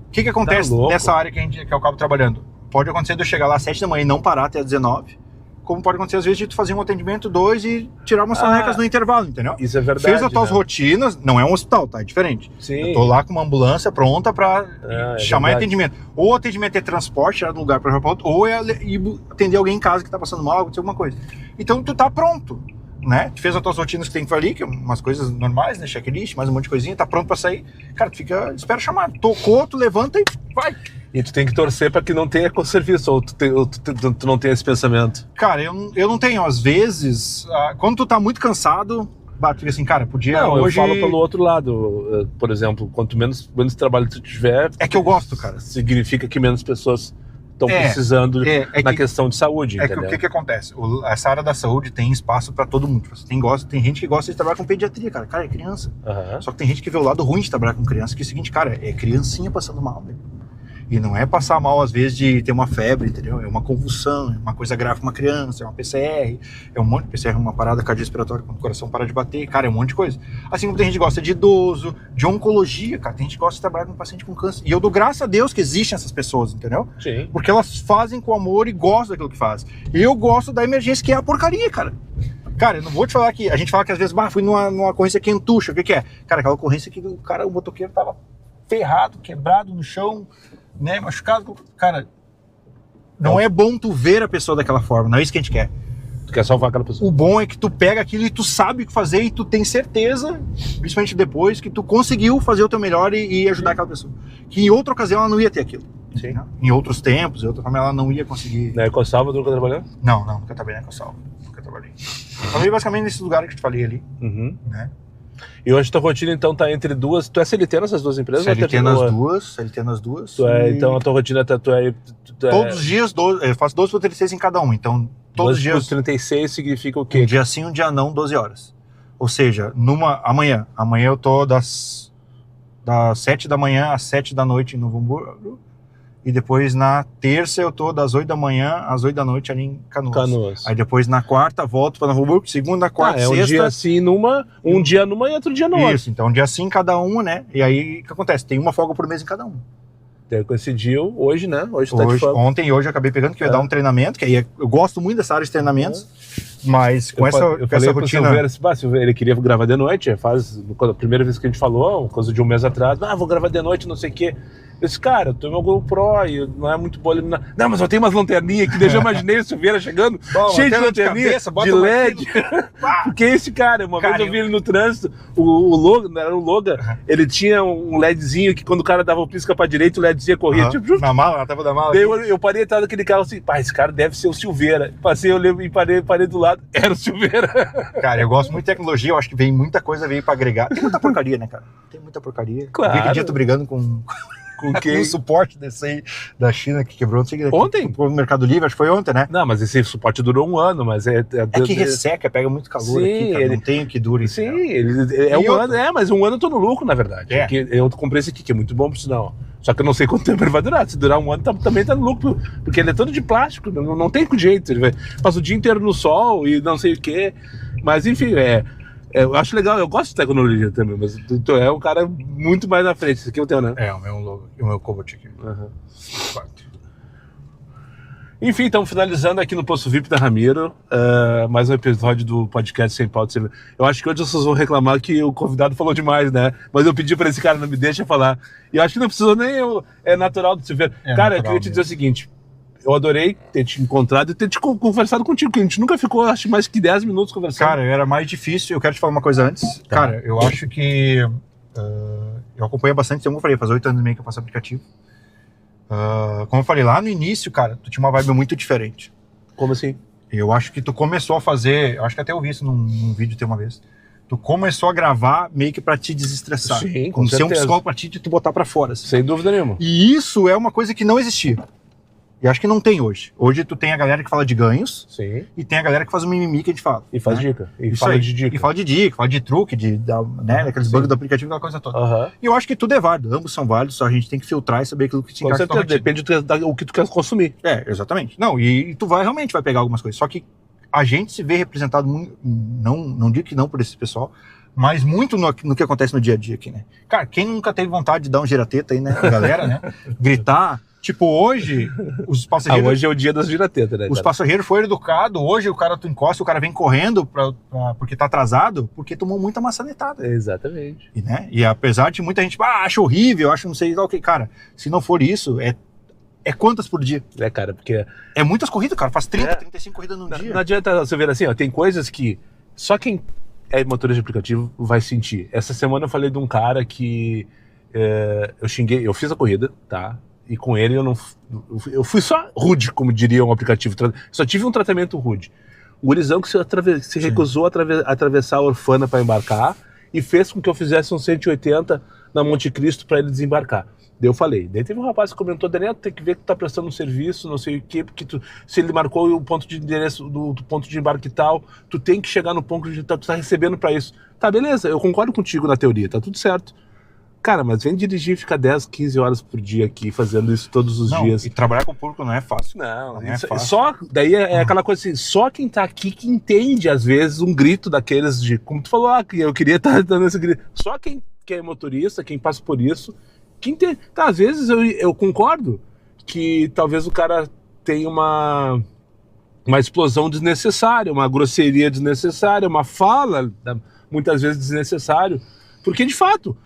O que acontece nessa área que eu acabo trabalhando? Pode acontecer de eu chegar lá às 7 da manhã e não parar até às 19. Como pode acontecer às vezes de tu fazer um atendimento 2 e tirar umas sonecas no intervalo, entendeu? Isso é verdade. Fez as tuas rotinas, não é um hospital, tá? É diferente. Sim. Eu tô lá com uma ambulância pronta pra chamar em atendimento. Ou o atendimento é transporte, tirar de um lugar pra outro, ou é ir atender alguém em casa que tá passando mal, acontecer alguma coisa. Então tu tá pronto, né? Tu fez as tuas rotinas que tem que fazer ali, que é umas coisas normais, né? Checklist, mais um monte de coisinha, tá pronto pra sair. Cara, tu espera chamar. Tocou, tu levanta e vai. E tu tem que torcer para que não tenha serviço, ou tu não tenha esse pensamento? Cara, eu não tenho. Às vezes, quando tu tá muito cansado, fica assim, cara, podia não, hoje... eu falo pelo outro lado. Por exemplo, quanto menos trabalho tu tiver... É que eu gosto, cara. Significa que menos pessoas estão precisando na questão de saúde, entendeu? Que o que acontece? Essa área da saúde tem espaço para todo mundo. Tem gente que gosta de trabalhar com pediatria, cara. Cara, é criança. Só que tem gente que vê o lado ruim de trabalhar com criança, que é o seguinte, cara, é criancinha passando mal, né? E não é passar mal, às vezes, de ter uma febre, entendeu? É uma convulsão, é uma coisa grave com uma criança, é uma PCR, é um monte de PCR, uma parada cardiorrespiratória, quando o coração para de bater, cara, é um monte de coisa. Assim como tem gente que gosta de idoso, de oncologia, cara, tem gente que gosta de trabalhar com um paciente com câncer. E eu dou graças a Deus que existem essas pessoas, entendeu? Sim. Porque elas fazem com amor e gostam daquilo que fazem. Eu gosto da emergência, que é a porcaria, cara. Cara, eu não vou te falar que... A gente fala que às vezes, fui numa ocorrência quentucha, o que é? Cara, aquela ocorrência que o motoqueiro tava ferrado, quebrado no chão, né, machucado. Cara, não é bom tu ver a pessoa daquela forma, não é isso que a gente quer. Tu quer salvar aquela pessoa. O bom é que tu pega aquilo e tu sabe o que fazer e tu tem certeza, principalmente depois, que tu conseguiu fazer o teu melhor e ajudar aquela pessoa. Que em outra ocasião ela não ia ter aquilo. Sim. Né? Em outros tempos, em outra forma, ela não ia conseguir. Na EcoSalva tu nunca trabalhou? Não, nunca trabalhei na EcoSalva. Nunca trabalhei. Trabalhei basicamente nesses lugares que eu te falei ali. Né? E hoje tua rotina então tá entre duas. Tu é CLT nessas duas empresas? CLT nas duas. Então a tua rotina todos os dias, eu faço 12 por 36 em cada um. Então, todos os dias. 12 por 36 significa o quê? Um dia sim, um dia não, 12 horas. Ou seja, amanhã eu tô das 7 da manhã às 7 da noite em Novo Hamburgo. E depois na terça eu tô das 8 da manhã às 8 da noite ali em Canoas. Aí depois na quarta volto para Novo Hamburgo, segunda, quarta, sexta. Um dia assim um dia numa e outro dia no outro. Isso, então um dia assim cada uma, né? E aí o que acontece? Tem uma folga por mês em cada um. Daí coincidiu hoje, né? Hoje tá de folga. Ontem e hoje eu acabei pegando que eu ia dar um treinamento, que aí eu gosto muito dessa área de treinamentos, mas com essa rotina... Silveira, ele queria gravar de noite, a primeira vez que a gente falou, coisa de um mês atrás, vou gravar de noite, não sei o quê. Eu disse, cara, eu tenho meu GoPro e não é muito boa iluminação. Não, mas eu tenho umas lanterninhas aqui, eu imaginei o Silveira chegando, cheio de lanterninha, de LED. Porque esse cara, vez eu vi ele no trânsito, o Logan, era o Logan, ele tinha um LEDzinho que quando o cara dava o pisca pra direita, o LEDzinho corria. Tipo, na mala, na tava da mala. Daí eu parei atrás daquele carro assim, esse cara deve ser o Silveira. Passei, eu lembro, e parei do lado, era o Silveira. Cara, eu gosto muito de tecnologia, eu acho que muita coisa veio pra agregar. Tem muita porcaria, né, cara? Tem muita porcaria. Claro. Eu vi que dia tô brigando com quem? Um suporte desse aí da China que quebrou. Não sei, ontem? No Mercado Livre, acho que foi ontem, né? Não, mas esse suporte durou 1 ano, mas é que resseca, pega muito calor. Sim, aqui, cara. Não tem o que dure. Sim, é 1 ano, mas 1 ano eu tô no lucro, na verdade. Eu comprei esse aqui, que é muito bom, por sinal. Só que eu não sei quanto tempo ele vai durar. Se durar 1 ano, também tá no lucro, porque ele é todo de plástico, não tem jeito. Ele passa o dia inteiro no sol e não sei o quê. Mas enfim, eu acho legal, eu gosto de tecnologia também, mas tu é um cara muito mais na frente. Esse aqui é o teu, né? É, o meu logo e o meu Cobalt aqui. Enfim, estamos finalizando aqui no Posto VIP da Ramiro, mais um episódio do podcast Sem Pauta. Eu acho que hoje vocês vão reclamar que o convidado falou demais, né? Mas eu pedi para esse cara não me deixa falar. E eu acho que não precisou nem é natural do Silveira. Cara, eu queria te dizer o seguinte, eu adorei ter te encontrado e ter te conversado contigo, porque a gente nunca ficou, acho, mais que 10 minutos conversando. Cara, era mais difícil. Eu quero te falar uma coisa antes. Tá. Cara, eu acho que eu acompanho bastante, como eu falei, faz 8 anos e meio que eu faço aplicativo. Como eu falei, lá no início, cara, tu tinha uma vibe muito diferente. Como assim? Eu acho que tu começou a fazer, eu acho que até eu vi isso num vídeo teu uma vez. Tu começou a gravar meio que pra te desestressar. Sim, com como certeza. Ser um psicólogo pra te botar pra fora. Assim. Sem dúvida nenhuma. E isso é uma coisa que não existia. E acho que não tem hoje. Hoje tu tem a galera que fala de ganhos. Sim. E tem a galera que faz o mimimi que a gente fala. E faz dica. E fala de dica. E fala de dica, fala de truque, daqueles bugs do aplicativo, aquela coisa toda. E eu acho que tudo é válido. Ambos são válidos, só a gente tem que filtrar e saber aquilo que te encaixa. Com certeza, depende do que tu quer consumir. Exatamente. Não, e tu realmente vai pegar algumas coisas. Só que a gente se vê representado, não digo que não por esse pessoal, mas muito no que acontece no dia a dia aqui, né? Cara, quem nunca teve vontade de dar um girateta aí, né? A galera, né? Gritar. Tipo, hoje, os passageiros... hoje é o dia das giratetas, né, Os passageiros foram educados. Hoje, o cara tu encosta, o cara vem correndo porque tá atrasado, porque tomou muita maçanetada. Exatamente. E apesar de muita gente, acha horrível, acha não sei o que. Cara, se não for isso, é quantas por dia? Cara, porque... É muitas corridas, cara. Faz 35 corridas num dia. Não adianta você ver assim, ó, tem coisas que só quem é motorista de aplicativo vai sentir. Essa semana eu falei de um cara que eu xinguei, eu fiz a corrida, tá? E com ele eu fui só rude, como diria um aplicativo. Só tive um tratamento rude. O gurizão que se recusou a atravessar a Orfana para embarcar e fez com que eu fizesse um 180 na Monte Cristo para ele desembarcar. Daí eu falei. Daí teve um rapaz que comentou, Daniel, tem que ver que tu tá prestando um serviço, não sei o quê, porque se ele marcou o ponto de endereço do ponto de embarque e tal, tu tem que chegar no ponto de tu tá recebendo para isso. Tá, beleza, eu concordo contigo na teoria, tá tudo certo. Cara, mas vem dirigir e ficar 10, 15 horas por dia aqui, fazendo isso todos os dias. E trabalhar com o público não é fácil. Não é fácil. Daí é aquela coisa assim, só quem tá aqui que entende, às vezes, um grito daqueles de, como tu falou, que eu queria estar dando esse grito. Só quem é motorista, quem passa por isso, que entende. Tá, às vezes eu concordo que talvez o cara tenha uma explosão desnecessária, uma grosseria desnecessária, uma fala, muitas vezes desnecessário, porque de fato...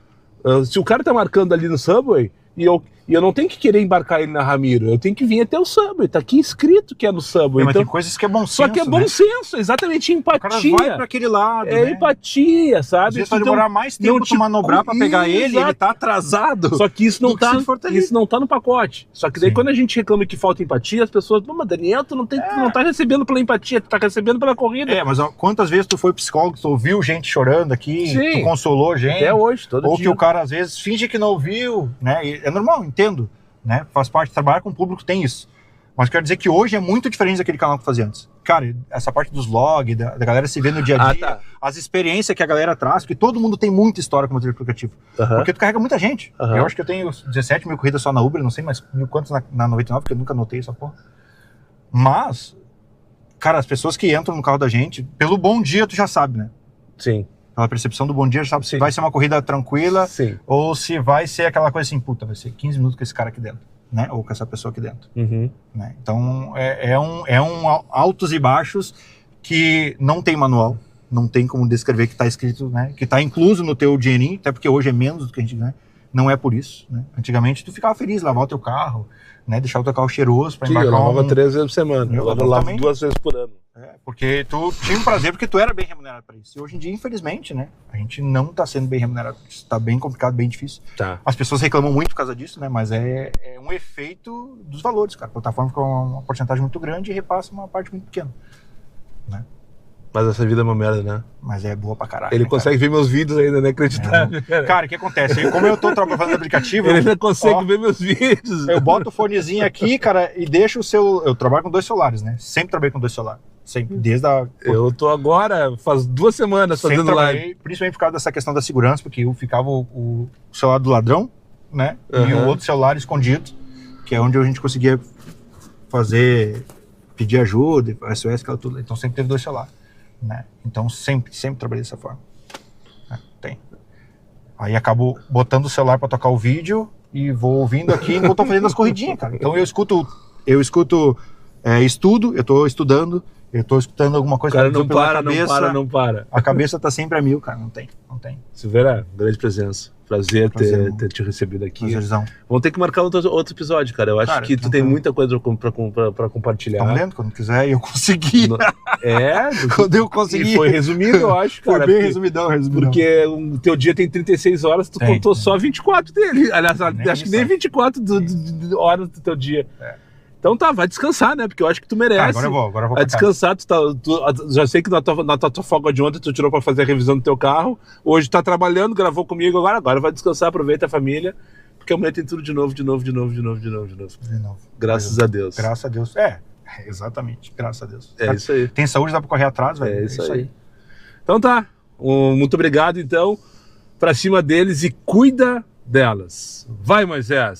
se o cara tá marcando ali no Subway e eu não tenho que querer embarcar ele na Ramiro, eu tenho que vir até o Subway, tá aqui escrito que é no Subway. Mas então, tem coisas que é bom senso, só que é bom senso, exatamente, empatia. O cara vai pra aquele lado, né? Empatia, sabe? Às vezes vai demorar mais tempo tu manobrar pra pegar ele tá atrasado. Só que isso não tá no pacote. Só que daí quando a gente reclama que falta empatia, as pessoas, mas Daniel, tu não tá recebendo pela empatia, tu tá recebendo pela corrida. Mas quantas vezes tu foi psicólogo, tu ouviu gente chorando aqui, tu consolou gente. Até hoje, todo dia. Ou que o cara às vezes finge que não ouviu, né? E é normal, entendo. Né? Faz parte de trabalhar com o público, tem isso. Mas quero dizer que hoje é muito diferente daquele canal que eu fazia antes. Cara, essa parte dos logs, da galera se ver no dia a dia, as experiências que a galera traz, porque todo mundo tem muita história com motor aplicativo. Porque tu carrega muita gente. Eu acho que eu tenho 17 mil corridas só na Uber, não sei mais quantos na 99, porque eu nunca anotei essa porra. Mas, cara, as pessoas que entram no carro da gente, pelo bom dia tu já sabe, né? Sim. Pela percepção do bom dia, já sabe se vai ser uma corrida tranquila ou se vai ser aquela coisa assim, puta, vai ser 15 minutos com esse cara aqui dentro, né? Ou com essa pessoa aqui dentro. Né? Então, é um altos e baixos que não tem manual, não tem como descrever que tá escrito, né? Que tá incluso no teu dinheirinho, até porque hoje é menos do que a gente ganha. não é por isso, né? Antigamente tu ficava feliz, lavar o teu carro, né? Deixar o teu carro cheiroso para embarcar. Eu lavava 3 vezes por semana, Eu agora eu lavo 2 vezes por ano. Porque tu tinha um prazer, porque tu era bem remunerado para isso. E hoje em dia, infelizmente, né? A gente não tá sendo bem remunerado. Isso tá bem complicado, bem difícil. Tá. As pessoas reclamam muito por causa disso, né? Mas é um efeito dos valores, cara. A plataforma fica uma porcentagem muito grande e repassa uma parte muito pequena, né? Mas essa vida é uma merda, né? Mas é boa pra caralho. Ele né, consegue ver meus vídeos ainda, né? Acreditável. Cara, o que acontece? Como eu tô fazendo aplicativo... Ele ainda consegue ver meus vídeos. Eu boto o fonezinho aqui, cara, e deixo o seu... Eu trabalho com 2 celulares, né? Sempre trabalhei com 2 celulares. Sempre, desde a... Eu tô agora, faz 2 semanas fazendo live. Principalmente por causa dessa questão da segurança, porque eu ficava o celular do ladrão, né? E o outro celular escondido, que é onde a gente conseguia pedir ajuda, SOS, aquela tudo. Então sempre teve 2 celulares, né? Então sempre trabalhei dessa forma. Tem. Aí acabo botando o celular para tocar o vídeo e vou ouvindo aqui enquanto tô fazendo as corridinhas, cara. Então eu estudo, eu tô estudando, eu tô escutando alguma coisa. O cara não para. A cabeça tá sempre a mil, cara, não tem. Silveira, grande presença. Prazer ter te recebido aqui. Prazerzão. Vamos ter que marcar outro episódio, cara. Eu acho que tu tem muita coisa pra compartilhar. Tá lendo? Quando quiser, eu consegui. Quando eu consegui. E foi resumido, eu acho, cara. Foi bem resumidão. Porque o teu dia tem 36 horas, tu contou só 24 dele. Aliás, acho que nem 24 horas do teu dia. Então tá, vai descansar, né? Porque eu acho que tu merece. Cara, agora eu vou vai descansar, já sei que na tua folga de ontem tu tirou pra fazer a revisão do teu carro. Hoje tá trabalhando, gravou comigo, agora vai descansar, aproveita a família. Porque amanhã tem tudo de novo. Graças a Deus. Graças a Deus. Exatamente. Graças a Deus. Isso aí. Tem saúde, dá pra correr atrás, velho. É isso aí. Então tá. Muito obrigado, então. Pra cima deles e cuida delas. Vai, Moisés!